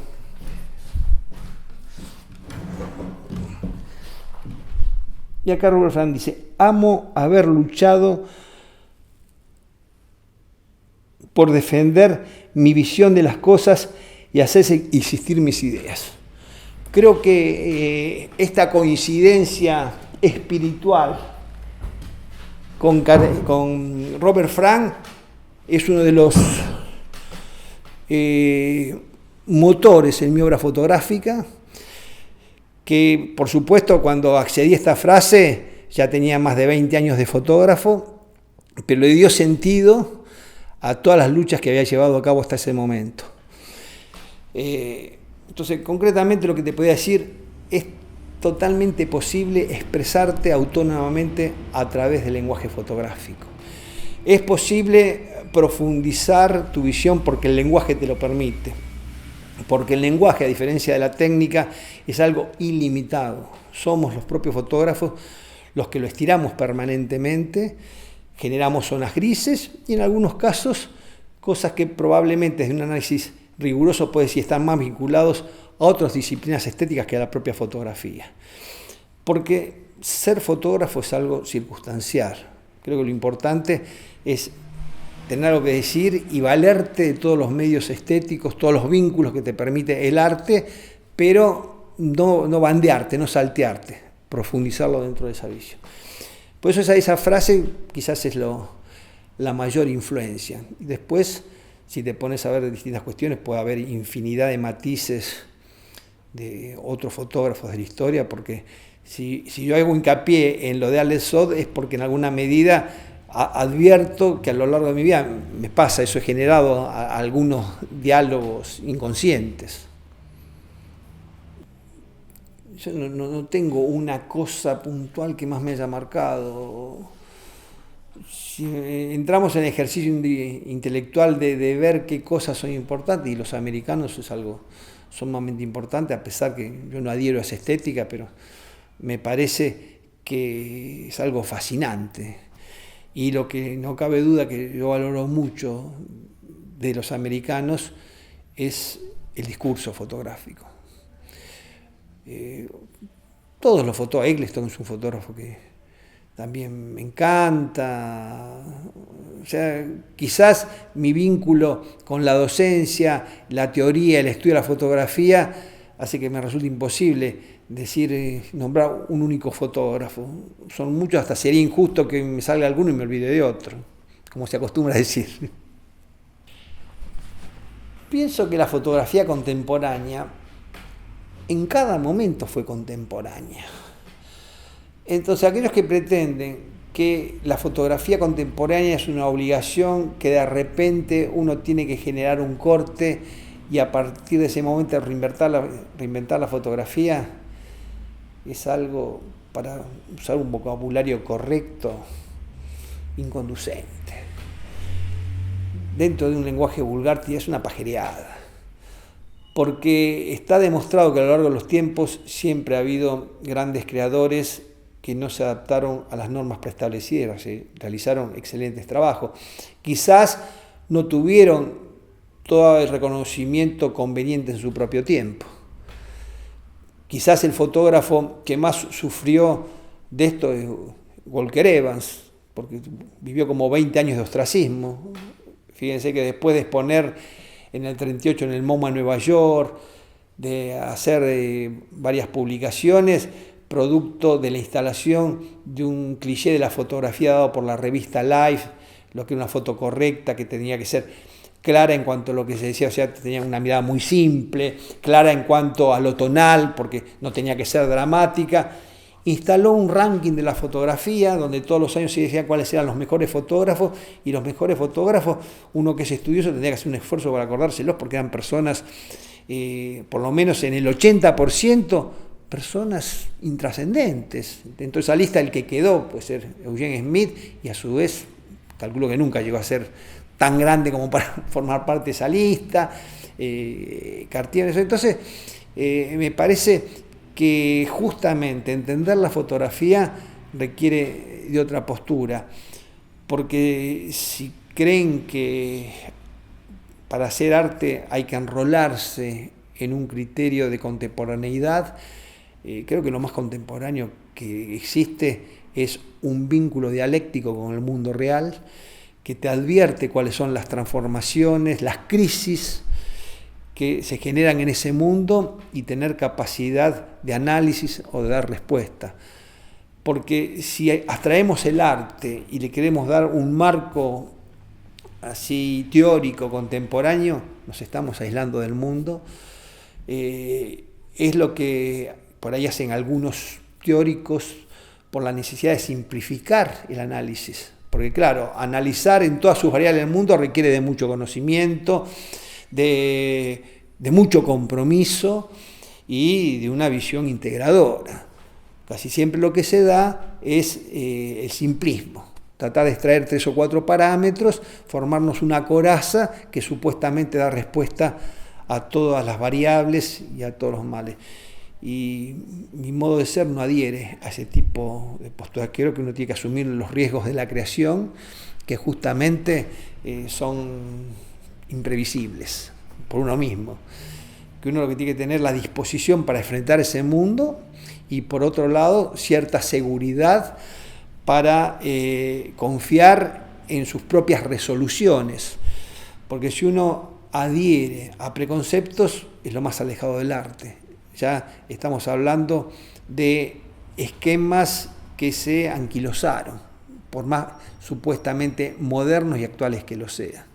Y acá Robert Frank dice: amo haber luchado por defender mi visión de las cosas y hacer existir mis ideas. Creo que esta coincidencia espiritual con Robert Frank es uno de los motores en mi obra fotográfica, que por supuesto cuando accedí a esta frase ya tenía más de 20 años de fotógrafo, pero le dio sentido a todas las luchas que había llevado a cabo hasta ese momento. Entonces, concretamente lo que te podía decir, es totalmente posible expresarte autónomamente a través del lenguaje fotográfico. Es posible profundizar tu visión porque el lenguaje te lo permite. Porque el lenguaje, a diferencia de la técnica, es algo ilimitado. Somos los propios fotógrafos los que lo estiramos permanentemente, generamos zonas grises y en algunos casos cosas que probablemente desde un análisis riguroso puede decir están más vinculados a otras disciplinas estéticas que a la propia fotografía. Porque ser fotógrafo es algo circunstancial. Creo que lo importante es tener algo que decir y valerte de todos los medios estéticos, todos los vínculos que te permite el arte, pero no bandearte, no saltearte, profundizarlo dentro de esa visión. Por eso esa frase quizás es la mayor influencia. Y después, si te pones a ver de distintas cuestiones, puede haber infinidad de matices de otros fotógrafos de la historia, porque si yo hago hincapié en lo de Alex Sod es porque en alguna medida advierto que a lo largo de mi vida me pasa, eso he generado algunos diálogos inconscientes. Yo no tengo una cosa puntual que más me haya marcado. Si entramos en el ejercicio intelectual de ver qué cosas son importantes, y los americanos es algo sumamente importante, a pesar que yo no adhiero a esa estética, pero me parece que es algo fascinante. Y lo que no cabe duda que yo valoro mucho de los americanos es el discurso fotográfico. Todos los fotógrafos, Eggleston es un fotógrafo que también me encanta. O sea, quizás mi vínculo con la docencia, la teoría, el estudio de la fotografía hace que me resulte imposible nombrar un único fotógrafo. Son muchos, hasta sería injusto que me salga alguno y me olvide de otro, como se acostumbra a decir. Pienso que la fotografía contemporánea en cada momento fue contemporánea. Entonces, aquellos que pretenden que la fotografía contemporánea es una obligación, que de repente uno tiene que generar un corte y a partir de ese momento reinventar la fotografía, es algo, para usar un vocabulario correcto, inconducente. Dentro de un lenguaje vulgar es una pajereada. Porque está demostrado que a lo largo de los tiempos siempre ha habido grandes creadores que no se adaptaron a las normas preestablecidas, realizaron excelentes trabajos. Quizás no tuvieron todo el reconocimiento conveniente en su propio tiempo. Quizás el fotógrafo que más sufrió de esto es Walker Evans, porque vivió como 20 años de ostracismo. Fíjense que después de exponer en el 38 en el MoMA Nueva York, de hacer varias publicaciones, producto de la instalación de un cliché de la fotografía dado por la revista Life, lo que era una foto correcta, que tenía que ser clara en cuanto a lo que se decía, o sea, tenía una mirada muy simple, clara en cuanto a lo tonal, porque no tenía que ser dramática. Instaló un ranking de la fotografía, donde todos los años se decía cuáles eran los mejores fotógrafos, y los mejores fotógrafos, uno que es estudioso tendría que hacer un esfuerzo para acordárselos, porque eran personas, por lo menos en el 80%, personas intrascendentes. Dentro de esa lista el que quedó puede ser Eugene Smith, y a su vez calculo que nunca llegó a ser tan grande como para formar parte de esa lista, Cartier. Entonces, me parece que justamente entender la fotografía requiere de otra postura, porque si creen que para hacer arte hay que enrolarse en un criterio de contemporaneidad, creo que lo más contemporáneo que existe es un vínculo dialéctico con el mundo real, que te advierte cuáles son las transformaciones, las crisis que se generan en ese mundo, y tener capacidad de análisis o de dar respuesta. Porque si abstraemos el arte y le queremos dar un marco así teórico, contemporáneo, nos estamos aislando del mundo. Es lo que por ahí hacen algunos teóricos por la necesidad de simplificar el análisis. Porque claro, analizar en todas sus variables del mundo requiere de mucho conocimiento, de mucho compromiso y de una visión integradora. Casi siempre lo que se da es el simplismo. Tratar de extraer 3 o 4 parámetros, formarnos una coraza que supuestamente da respuesta a todas las variables y a todos los males. Y mi modo de ser no adhiere a ese tipo de postura. Creo que uno tiene que asumir los riesgos de la creación, que justamente son imprevisibles por uno mismo. Que uno lo que tiene que tener la disposición para enfrentar ese mundo, y por otro lado cierta seguridad para confiar en sus propias resoluciones. Porque si uno adhiere a preconceptos, es lo más alejado del arte. Ya estamos hablando de esquemas que se anquilosaron, por más supuestamente modernos y actuales que lo sean.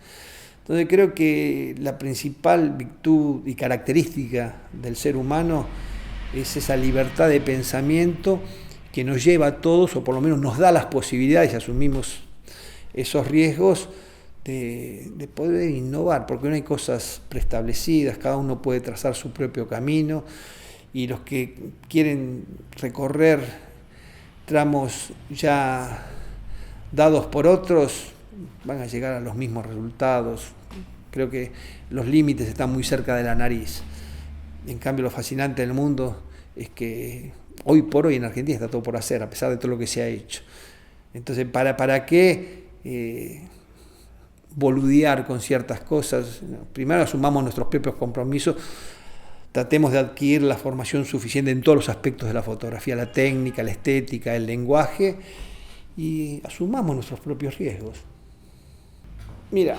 Entonces creo que la principal virtud y característica del ser humano es esa libertad de pensamiento que nos lleva a todos, o por lo menos nos da las posibilidades, y asumimos esos riesgos de poder innovar, porque no hay cosas preestablecidas, cada uno puede trazar su propio camino, y los que quieren recorrer tramos ya dados por otros van a llegar a los mismos resultados. Creo que los límites están muy cerca de la nariz. En cambio, lo fascinante del mundo es que hoy por hoy en Argentina está todo por hacer, a pesar de todo lo que se ha hecho. Entonces, ¿para qué boludear con ciertas cosas? Primero asumamos nuestros propios compromisos, tratemos de adquirir la formación suficiente en todos los aspectos de la fotografía, la técnica, la estética, el lenguaje, y asumamos nuestros propios riesgos. Mira,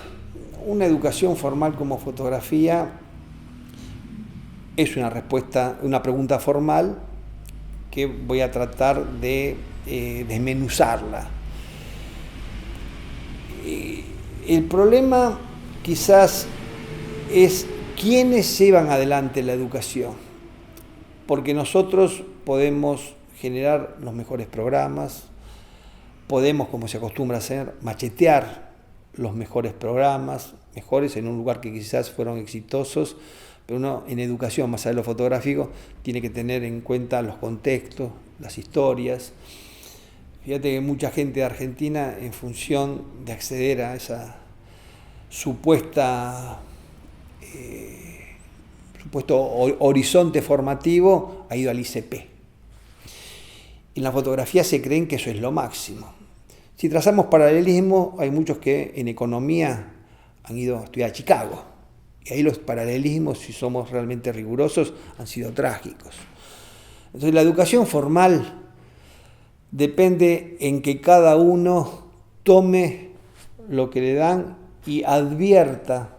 una educación formal como fotografía es una pregunta formal que voy a tratar de desmenuzarla. El problema quizás es quiénes llevan adelante la educación, porque nosotros podemos generar los mejores programas, podemos, como se acostumbra a hacer, machetear los mejores programas, mejores en un lugar que quizás fueron exitosos, pero uno en educación, más allá de lo fotográfico, tiene que tener en cuenta los contextos, las historias. Fíjate que mucha gente de Argentina, en función de acceder a esa supuesto horizonte formativo, ha ido al ICP. En la fotografía se creen que eso es lo máximo. Si trazamos paralelismo, hay muchos que en economía han ido a estudiar a Chicago. Y ahí los paralelismos, si somos realmente rigurosos, han sido trágicos. Entonces la educación formal depende en que cada uno tome lo que le dan y advierta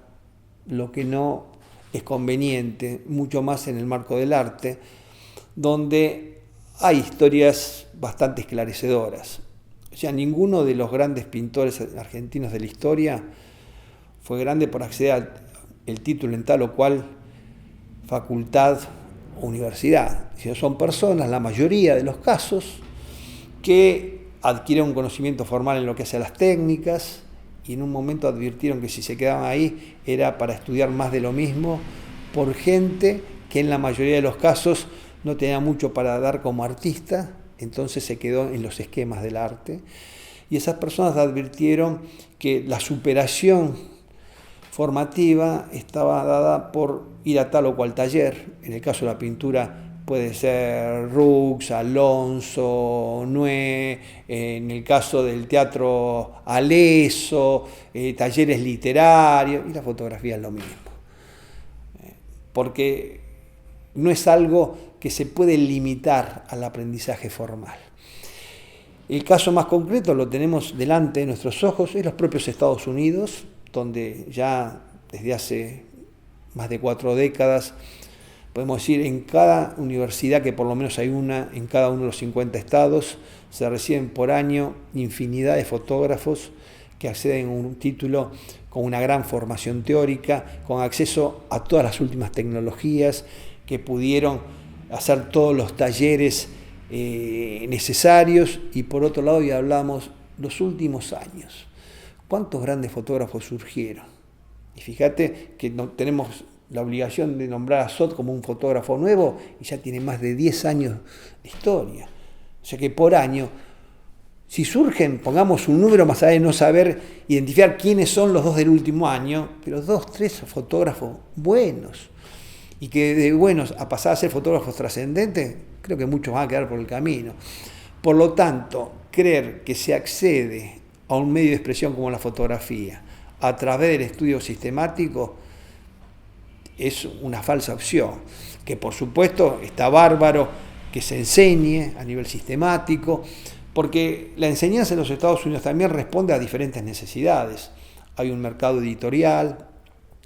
lo que no es conveniente, mucho más en el marco del arte, donde hay historias bastante esclarecedoras. O sea, ninguno de los grandes pintores argentinos de la historia fue grande por acceder al título en tal o cual facultad o universidad, sino son personas, la mayoría de los casos, que adquirieron un conocimiento formal en lo que hace a las técnicas, y en un momento advirtieron que si se quedaban ahí era para estudiar más de lo mismo, por gente que en la mayoría de los casos no tenía mucho para dar como artista, entonces se quedó en los esquemas del arte. Y esas personas advirtieron que la superación formativa estaba dada por ir a tal o cual taller. En el caso de la pintura puede ser Rux, Alonso, Nué, en el caso del teatro Aleso, talleres literarios, y la fotografía es lo mismo. Porque no es algo que se puede limitar al aprendizaje formal. El caso más concreto lo tenemos delante de nuestros ojos, es los propios Estados Unidos, donde ya desde hace más de 4 décadas, podemos decir, en cada universidad, que por lo menos hay una en cada uno de los 50 estados, se reciben por año infinidad de fotógrafos que acceden a un título con una gran formación teórica, con acceso a todas las últimas tecnologías, que pudieron hacer todos los talleres necesarios. Y por otro lado, ya hablamos los últimos años, ¿cuántos grandes fotógrafos surgieron? Y fíjate que no tenemos la obligación de nombrar a Sot como un fotógrafo nuevo y ya tiene más de 10 años de historia. O sea que por año, si surgen, pongamos un número más allá de no saber identificar quiénes son los 2 del último año, pero 2, 3 fotógrafos buenos, y que de buenos a pasar a ser fotógrafos trascendentes, creo que muchos van a quedar por el camino. Por lo tanto, creer que se accede a un medio de expresión como la fotografía a través del estudio sistemático es una falsa opción, que por supuesto está bárbaro que se enseñe a nivel sistemático, porque la enseñanza en los Estados Unidos también responde a diferentes necesidades. Hay un mercado editorial,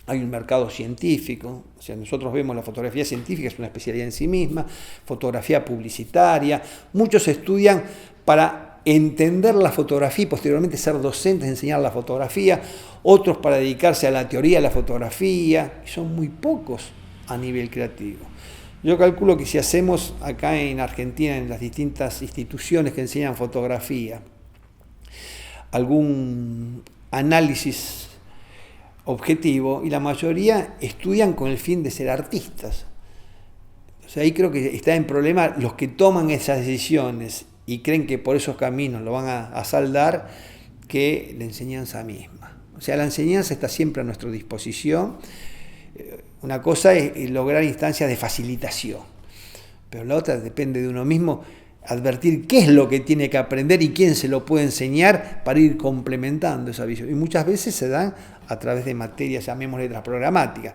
hay un mercado científico, o sea, nosotros vemos la fotografía científica, es una especialidad en sí misma, fotografía publicitaria, muchos estudian para entender la fotografía y posteriormente ser docentes, enseñar la fotografía, otros para dedicarse a la teoría de la fotografía, y son muy pocos a nivel creativo. Yo calculo que si hacemos acá en Argentina, en las distintas instituciones que enseñan fotografía, algún análisis objetivo, y la mayoría estudian con el fin de ser artistas. O sea, ahí creo que está en problema los que toman esas decisiones y creen que por esos caminos lo van a saldar, que la enseñanza misma. O sea, la enseñanza está siempre a nuestra disposición. Una cosa es lograr instancias de facilitación, pero la otra depende de uno mismo, advertir qué es lo que tiene que aprender y quién se lo puede enseñar para ir complementando esa visión. Y muchas veces se dan a través de materias, llamémosle letras programáticas,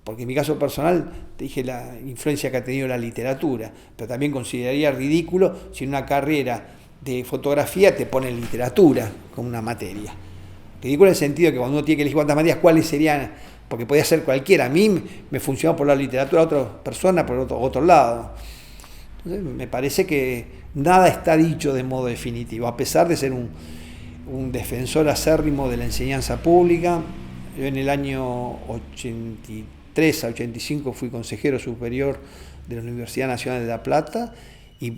porque en mi caso personal te dije la influencia que ha tenido la literatura, pero también consideraría ridículo si en una carrera de fotografía te ponen literatura como una materia. Ridículo en el sentido que cuando uno tiene que elegir cuántas materias, cuáles serían, porque podía ser cualquiera. A mí me funcionó por la literatura, a otra persona por otro lado. Entonces, me parece que nada está dicho de modo definitivo, a pesar de ser un defensor acérrimo de la enseñanza pública. Yo en el año 83 a 85 fui consejero superior de la Universidad Nacional de La Plata y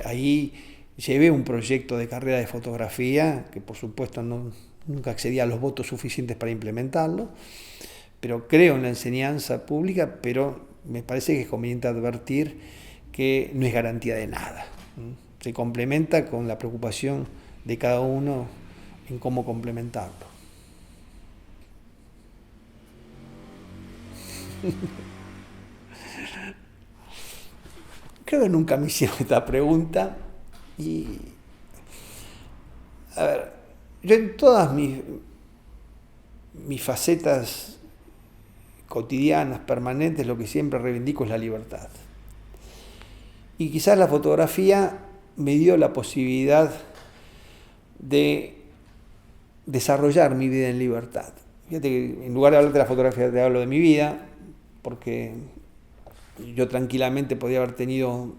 ahí llevé un proyecto de carrera de fotografía que por supuesto nunca accedía a los votos suficientes para implementarlo, pero creo en la enseñanza pública, pero me parece que es conveniente advertir que no es garantía de nada. Se complementa con la preocupación de cada uno en cómo complementarlo. Creo que nunca me hicieron esta pregunta y, a ver, yo en todas mis facetas cotidianas, permanentes, lo que siempre reivindico es la libertad. Y quizás la fotografía me dio la posibilidad de desarrollar mi vida en libertad. Fíjate que en lugar de hablar de la fotografía te hablo de mi vida, porque yo tranquilamente podría haber tenido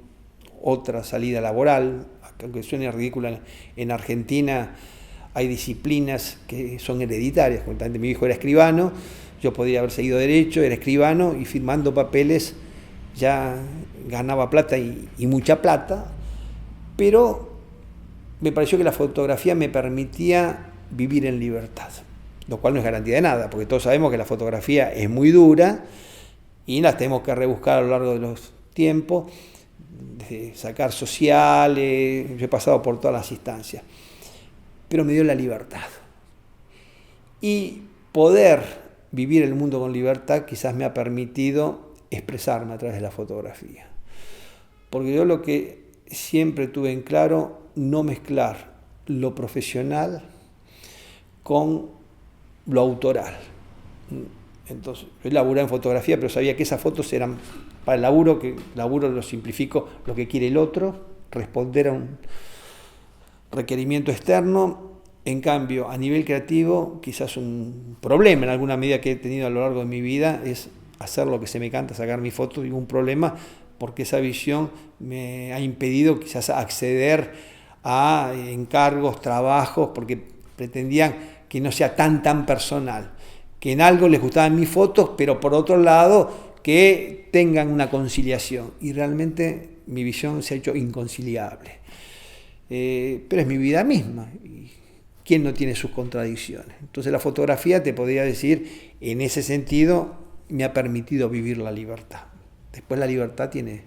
otra salida laboral, aunque suene ridícula, en Argentina hay disciplinas que son hereditarias. Mi hijo era escribano, yo podría haber seguido derecho, era escribano y firmando papeles ya ganaba plata y mucha plata, pero me pareció que la fotografía me permitía vivir en libertad, lo cual no es garantía de nada, porque todos sabemos que la fotografía es muy dura y las tenemos que rebuscar a lo largo de los tiempo, desde sacar sociales, yo he pasado por todas las instancias, pero me dio la libertad. Y poder vivir el mundo con libertad quizás me ha permitido expresarme a través de la fotografía. Porque yo lo que siempre tuve en claro, no mezclar lo profesional con lo autoral. Entonces, yo laburé en fotografía, pero sabía que esas fotos eran para el laburo, que laburo lo simplifico, lo que quiere el otro, responder a un requerimiento externo. En cambio, a nivel creativo, quizás un problema en alguna medida que he tenido a lo largo de mi vida es hacer lo que se me canta, sacar mis fotos, digo un problema, porque esa visión me ha impedido quizás acceder a encargos, trabajos, porque pretendían que no sea tan personal, que en algo les gustaban mis fotos, pero por otro lado que tengan una conciliación. Y realmente mi visión se ha hecho inconciliable. Pero es mi vida misma. ¿Quién no tiene sus contradicciones? Entonces la fotografía, te podría decir, en ese sentido, me ha permitido vivir la libertad. Después la libertad tiene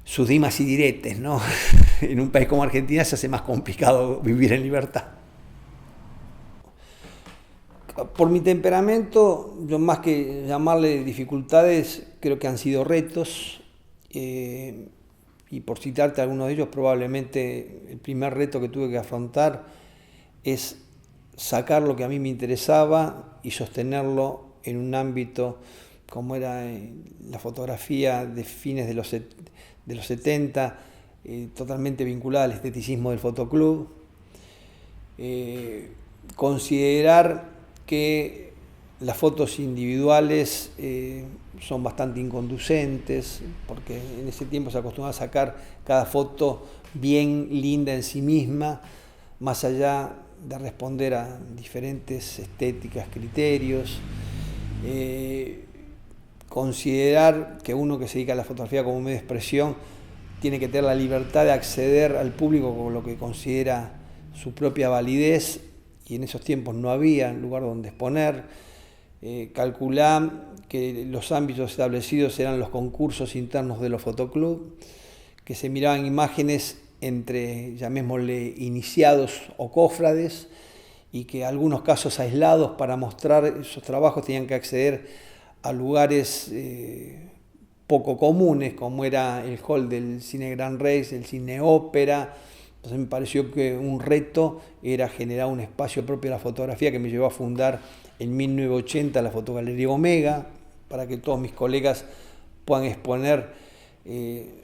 sus dimas y diretes, ¿no? En un país como Argentina se hace más complicado vivir en libertad. Por mi temperamento, yo más que llamarle dificultades, creo que han sido retos. Y por citarte alguno de ellos, probablemente el primer reto que tuve que afrontar es sacar lo que a mí me interesaba y sostenerlo en un ámbito como era la fotografía de fines de los 70, totalmente vinculada al esteticismo del fotoclub. Considerar que las fotos individuales son bastante inconducentes, porque en ese tiempo se acostumbraba a sacar cada foto bien linda en sí misma, más allá de responder a diferentes estéticas, criterios. Considerar que uno que se dedica a la fotografía como medio de expresión tiene que tener la libertad de acceder al público con lo que considera su propia validez, y en esos tiempos no había lugar donde exponer. Calcular que los ámbitos establecidos eran los concursos internos de los fotoclubs, que se miraban imágenes entre, llamémosle, iniciados o cofrades, y que algunos casos aislados para mostrar esos trabajos tenían que acceder a lugares poco comunes, como era el hall del Cine Gran Rex, el Cine Ópera. Entonces me pareció que un reto era generar un espacio propio de la fotografía, que me llevó a fundar en 1980 la Fotogalería Omega, para que todos mis colegas puedan exponer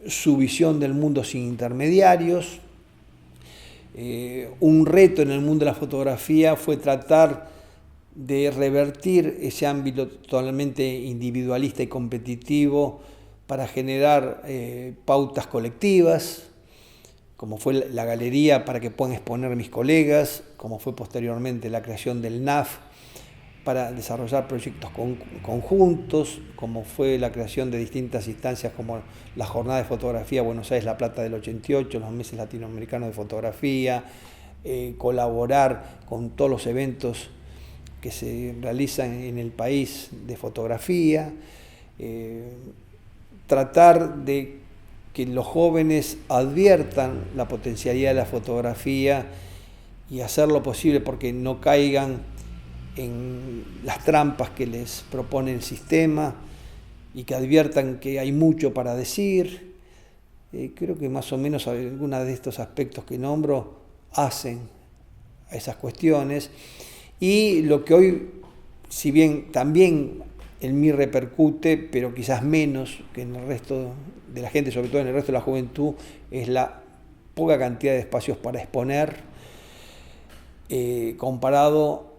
su visión del mundo sin intermediarios. Un reto en el mundo de la fotografía fue tratar de revertir ese ámbito totalmente individualista y competitivo para generar pautas colectivas, como fue la galería para que puedan exponer mis colegas, como fue posteriormente la creación del NAF para desarrollar proyectos conjuntos, como fue la creación de distintas instancias como la Jornada de Fotografía Buenos Aires La Plata del 88, los meses latinoamericanos de fotografía, colaborar con todos los eventos que se realizan en el país de fotografía, tratar de que los jóvenes adviertan la potencialidad de la fotografía y hacer lo posible porque no caigan en las trampas que les propone el sistema y que adviertan que hay mucho para decir. Creo que más o menos algunos de estos aspectos que nombro hacen a esas cuestiones. Y lo que hoy, si bien también en mí repercute, pero quizás menos que en el resto de la gente, sobre todo en el resto de la juventud, es la poca cantidad de espacios para exponer, comparado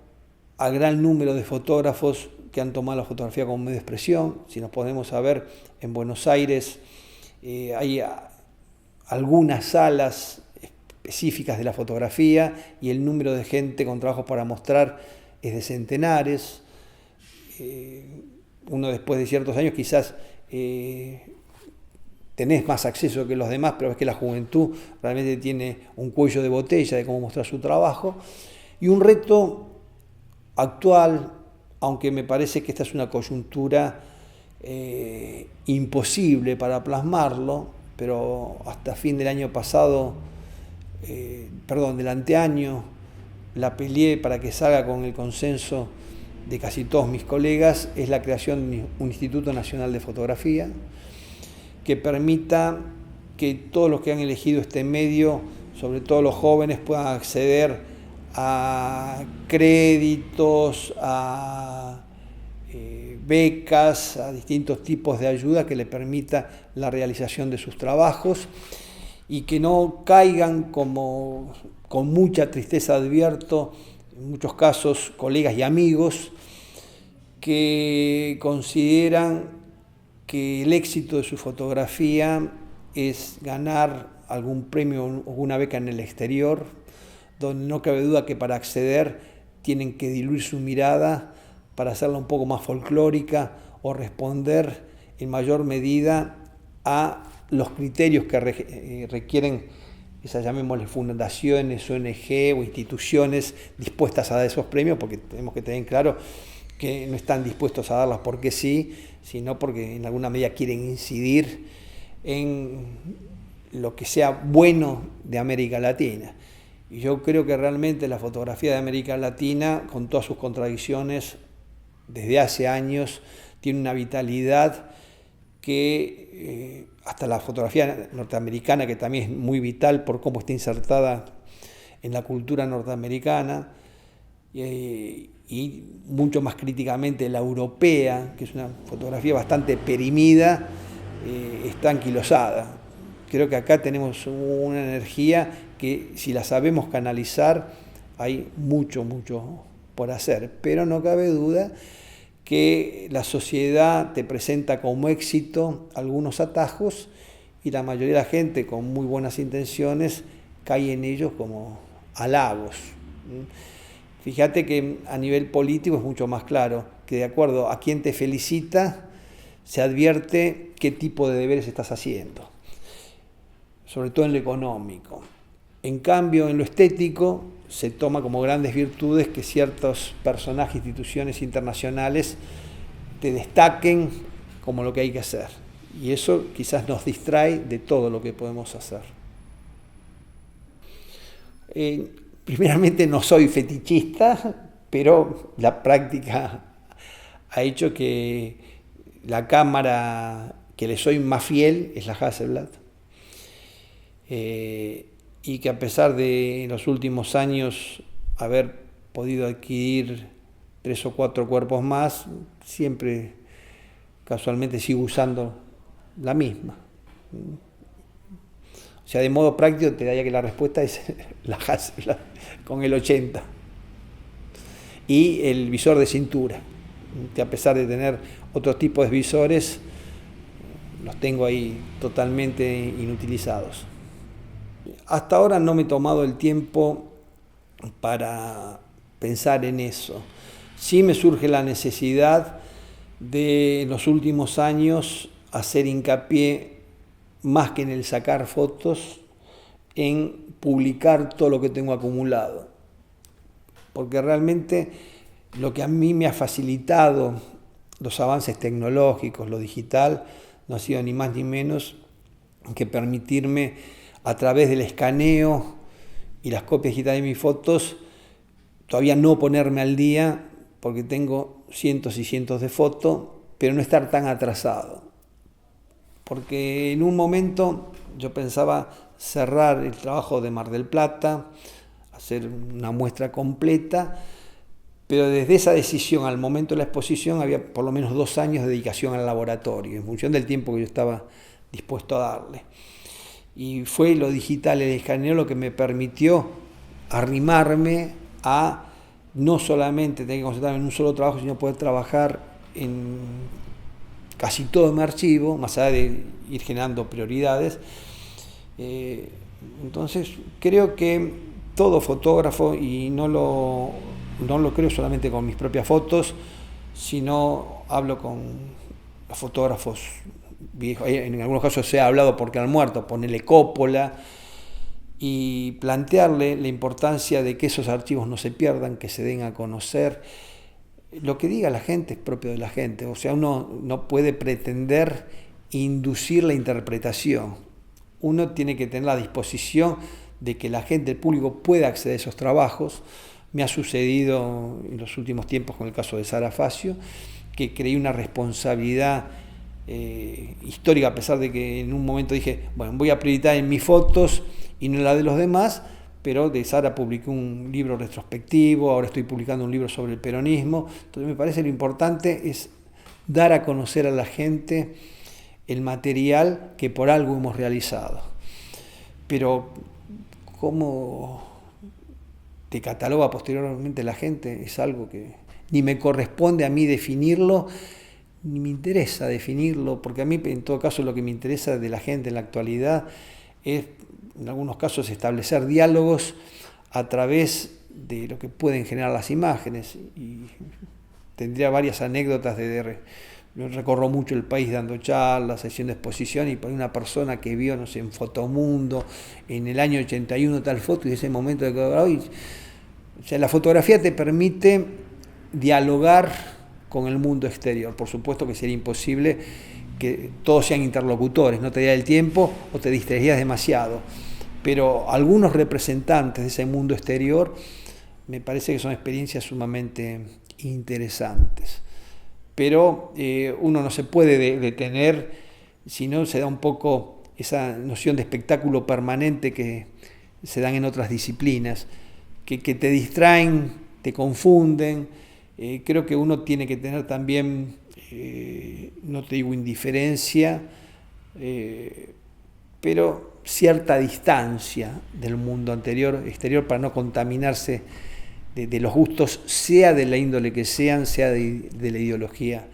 al gran número de fotógrafos que han tomado la fotografía como medio de expresión. Si nos ponemos a ver, en Buenos Aires hay algunas salas específicas de la fotografía y el número de gente con trabajos para mostrar es de centenares. Uno después de ciertos años quizás tenés más acceso que los demás, pero es que la juventud realmente tiene un cuello de botella de cómo mostrar su trabajo. Y un reto actual, aunque me parece que esta es una coyuntura imposible para plasmarlo, pero hasta fin del año pasado, del anteaño, la peleé para que salga con el consenso de casi todos mis colegas, es la creación de un Instituto Nacional de Fotografía que permita que todos los que han elegido este medio, sobre todo los jóvenes, puedan acceder a créditos, a becas, a distintos tipos de ayuda que le permita la realización de sus trabajos y que no caigan, como con mucha tristeza advierto, en muchos casos colegas y amigos que consideran que el éxito de su fotografía es ganar algún premio o una beca en el exterior, donde no cabe duda que para acceder tienen que diluir su mirada para hacerla un poco más folclórica o responder en mayor medida a los criterios que requieren esas, llamémosle, fundaciones, ONG o instituciones dispuestas a dar esos premios, porque tenemos que tener claro que no están dispuestos a darlas porque sí, sino porque en alguna medida quieren incidir en lo que sea bueno de América Latina. Y yo creo que realmente la fotografía de América Latina, con todas sus contradicciones, desde hace años tiene una vitalidad que hasta la fotografía norteamericana, que también es muy vital por cómo está insertada en la cultura norteamericana, y mucho más críticamente la europea, que es una fotografía bastante perimida, está anquilosada. Creo que acá tenemos una energía que, si la sabemos canalizar, hay mucho por hacer, pero no cabe duda que la sociedad te presenta como éxito algunos atajos y la mayoría de la gente con muy buenas intenciones cae en ellos como halagos. Fíjate que a nivel político es mucho más claro, que de acuerdo a quién te felicita, se advierte qué tipo de deberes estás haciendo, sobre todo en lo económico. En cambio, en lo estético, se toma como grandes virtudes que ciertos personajes, instituciones internacionales te destaquen como lo que hay que hacer. Y eso quizás nos distrae de todo lo que podemos hacer. Primeramente, no soy fetichista, pero la práctica ha hecho que la cámara que le soy más fiel es la Hasselblad. Y que a pesar de en los últimos años haber podido adquirir 3 o 4 cuerpos más, siempre casualmente sigo usando la misma. O sea, de modo práctico te daría que la respuesta es la Hasselblad con el 80. Y el visor de cintura, que a pesar de tener otros tipos de visores, los tengo ahí totalmente inutilizados. Hasta ahora no me he tomado el tiempo para pensar en eso. Sí me surge la necesidad de, en los últimos años, hacer hincapié, más que en el sacar fotos, en publicar todo lo que tengo acumulado. Porque realmente lo que a mí me ha facilitado los avances tecnológicos, lo digital, no ha sido ni más ni menos que permitirme, a través del escaneo y las copias digitales de mis fotos, todavía no ponerme al día, porque tengo cientos y cientos de fotos, pero no estar tan atrasado. Porque en un momento yo pensaba cerrar el trabajo de Mar del Plata, hacer una muestra completa, pero desde esa decisión al momento de la exposición había por lo menos 2 años de dedicación al laboratorio, en función del tiempo que yo estaba dispuesto a darle. Y fue lo digital, el escaneo, lo que me permitió arrimarme a no solamente tener que concentrarme en un solo trabajo, sino poder trabajar en casi todo mi archivo, más allá de ir generando prioridades. Entonces, creo que todo fotógrafo, y no lo creo solamente con mis propias fotos, sino hablo con los fotógrafos viejos, en algunos casos se ha hablado porque han muerto, ponerle Coppola, y plantearle la importancia de que esos archivos no se pierdan, que se den a conocer. lo que diga la gente es propio de la gente. O sea, uno no puede pretender inducir la interpretación. Uno tiene que tener la disposición de que la gente, el público, pueda acceder a esos trabajos. Me ha sucedido en los últimos tiempos con el caso de Sara Facio, que creí una responsabilidad histórica, a pesar de que en un momento dije, bueno, voy a prioritar en mis fotos y no en la de los demás, pero de Sara publiqué un libro retrospectivo, ahora estoy publicando un libro sobre el peronismo. Entonces me parece lo importante es dar a conocer a la gente el material que por algo hemos realizado. Pero cómo te cataloga posteriormente la gente es algo que ni me corresponde a mí definirlo, ni me interesa definirlo, porque a mí en todo caso lo que me interesa de la gente en la actualidad es en algunos casos establecer diálogos a través de lo que pueden generar las imágenes. Y tendría varias anécdotas yo recorro mucho el país dando charlas, haciendo exposición, y por una persona que vio, no sé, en Fotomundo, en el año 81 tal foto, y de ese momento de que hoy, o sea, la fotografía te permite dialogar con el mundo exterior. Por supuesto que sería imposible que todos sean interlocutores, no te daría el tiempo o te distraerías demasiado, pero algunos representantes de ese mundo exterior me parece que son experiencias sumamente interesantes. Pero uno no se puede detener, si no se da un poco esa noción de espectáculo permanente que se dan en otras disciplinas, que te distraen, te confunden. Creo que uno tiene que tener también, no te digo indiferencia, pero cierta distancia del mundo exterior para no contaminarse de los gustos, sea de la índole que sean, sea de la ideología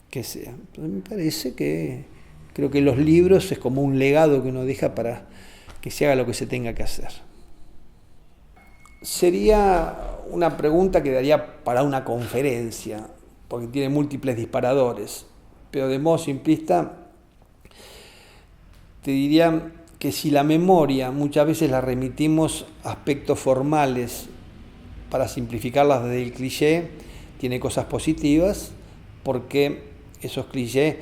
que sea. Entonces me parece que creo que los libros es como un legado que uno deja para que se haga lo que se tenga que hacer. Sería una pregunta que daría para una conferencia, porque tiene múltiples disparadores, pero de modo simplista te diría que si la memoria muchas veces la remitimos a aspectos formales para simplificarlas desde el cliché, tiene cosas positivas, porque esos clichés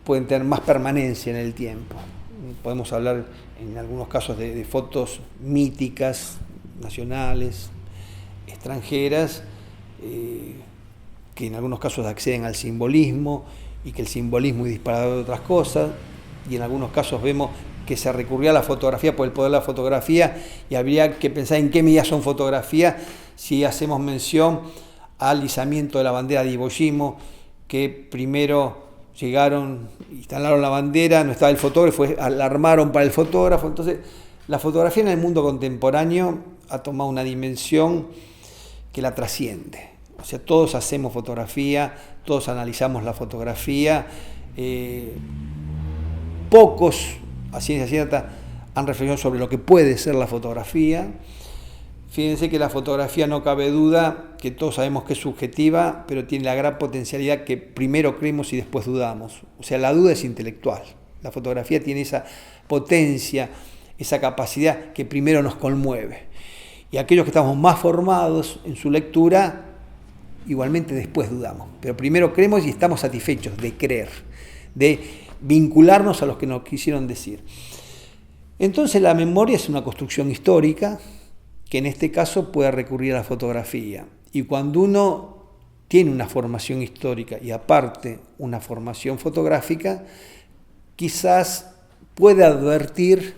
pueden tener más permanencia en el tiempo. Podemos hablar en algunos casos de fotos míticas, nacionales, extranjeras, que en algunos casos acceden al simbolismo, y que el simbolismo es disparador de otras cosas, y en algunos casos vemos que se recurrió a la fotografía por el poder de la fotografía, y habría que pensar en qué medida son fotografía si hacemos mención al izamiento de la bandera de Iwo Jima, que primero llegaron, instalaron la bandera, no estaba el fotógrafo, la armaron para el fotógrafo. Entonces la fotografía en el mundo contemporáneo ha tomado una dimensión que la trasciende. O sea, todos hacemos fotografía, todos analizamos la fotografía, pocos, a ciencia cierta, han reflexionado sobre lo que puede ser la fotografía. Fíjense que la fotografía, no cabe duda que todos sabemos que es subjetiva, pero tiene la gran potencialidad que primero creemos y después dudamos. O sea, la duda es intelectual. La fotografía tiene esa potencia, esa capacidad que primero nos conmueve. Y aquellos que estamos más formados en su lectura, igualmente después dudamos. Pero primero creemos y estamos satisfechos de creer, de vincularnos a los que nos quisieron decir. Entonces la memoria es una construcción histórica que en este caso puede recurrir a la fotografía. Y cuando uno tiene una formación histórica y aparte una formación fotográfica, quizás puede advertir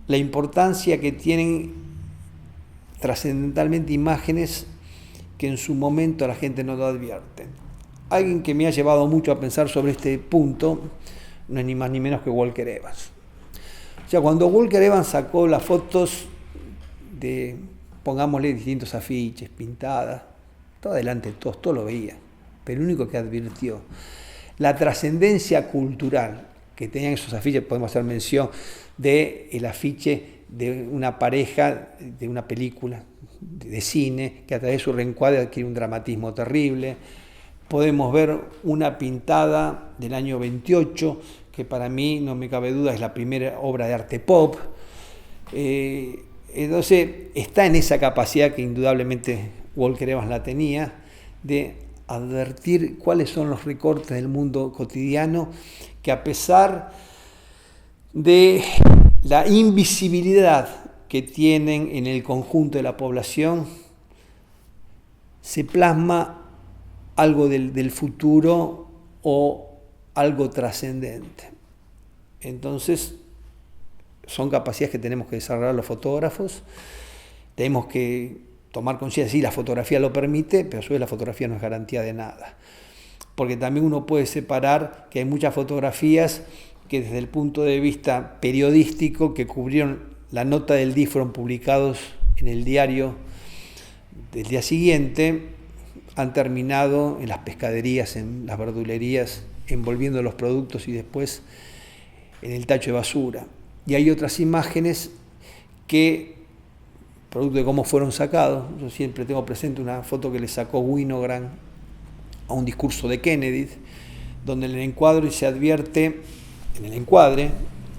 la importancia que tienen trascendentalmente imágenes que en su momento la gente no lo advierte. Alguien que me ha llevado mucho a pensar sobre este punto no es ni más ni menos que Walker Evans. O sea, cuando Walker Evans sacó las fotos de, pongámosle, distintos afiches, pintadas, todo adelante, todos lo veían, pero el único que advirtió la trascendencia cultural que tenían esos afiches, podemos hacer mención del afiche de una pareja de una película de cine que a través de su reencuadre adquiere un dramatismo terrible. Podemos ver una pintada del año 28 que para mí, no me cabe duda, es la primera obra de arte pop. Entonces está en esa capacidad que indudablemente Walker Evans la tenía, de advertir cuáles son los recortes del mundo cotidiano que, a pesar de la invisibilidad que tienen en el conjunto de la población, se plasma algo del futuro o algo trascendente. Entonces, son capacidades que tenemos que desarrollar los fotógrafos. Tenemos que tomar conciencia, sí, la fotografía lo permite, pero a su vez la fotografía no es garantía de nada. Porque también uno puede separar que hay muchas fotografías que desde el punto de vista periodístico, que cubrieron la nota del día, fueron publicados en el diario del día siguiente, han terminado en las pescaderías, en las verdulerías, envolviendo los productos y después en el tacho de basura. Y hay otras imágenes que, producto de cómo fueron sacados, yo siempre tengo presente una foto que le sacó Winograd a un discurso de Kennedy, donde en el encuadre se advierte, en el encuadre,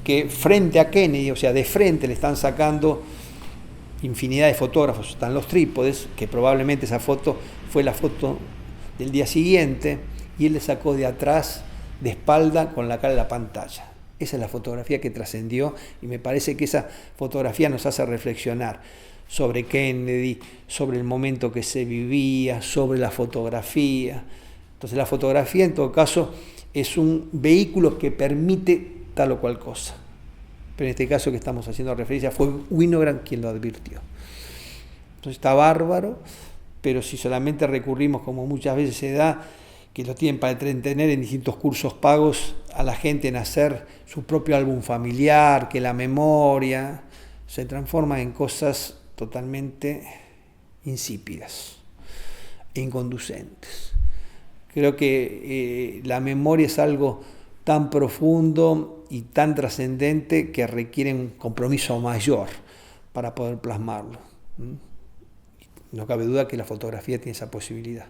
que frente a Kennedy, o sea, de frente le están sacando infinidad de fotógrafos, están los trípodes, que probablemente esa foto fue la foto del día siguiente, y él le sacó de atrás, de espalda, con la cara de la pantalla. Esa es la fotografía que trascendió, y me parece que esa fotografía nos hace reflexionar sobre Kennedy, sobre el momento que se vivía, sobre la fotografía. Entonces la fotografía, en todo caso, es un vehículo que permite tal o cual cosa. Pero en este caso que estamos haciendo referencia, fue Winograd quien lo advirtió. Entonces está bárbaro, pero si solamente recurrimos, como muchas veces se da, que lo tienen para entretener en distintos cursos pagos a la gente en hacer su propio álbum familiar, que la memoria se transforma en cosas totalmente insípidas e inconducentes. Creo que la memoria es algo tan profundo y tan trascendente que requiere un compromiso mayor para poder plasmarlo. No cabe duda que la fotografía tiene esa posibilidad.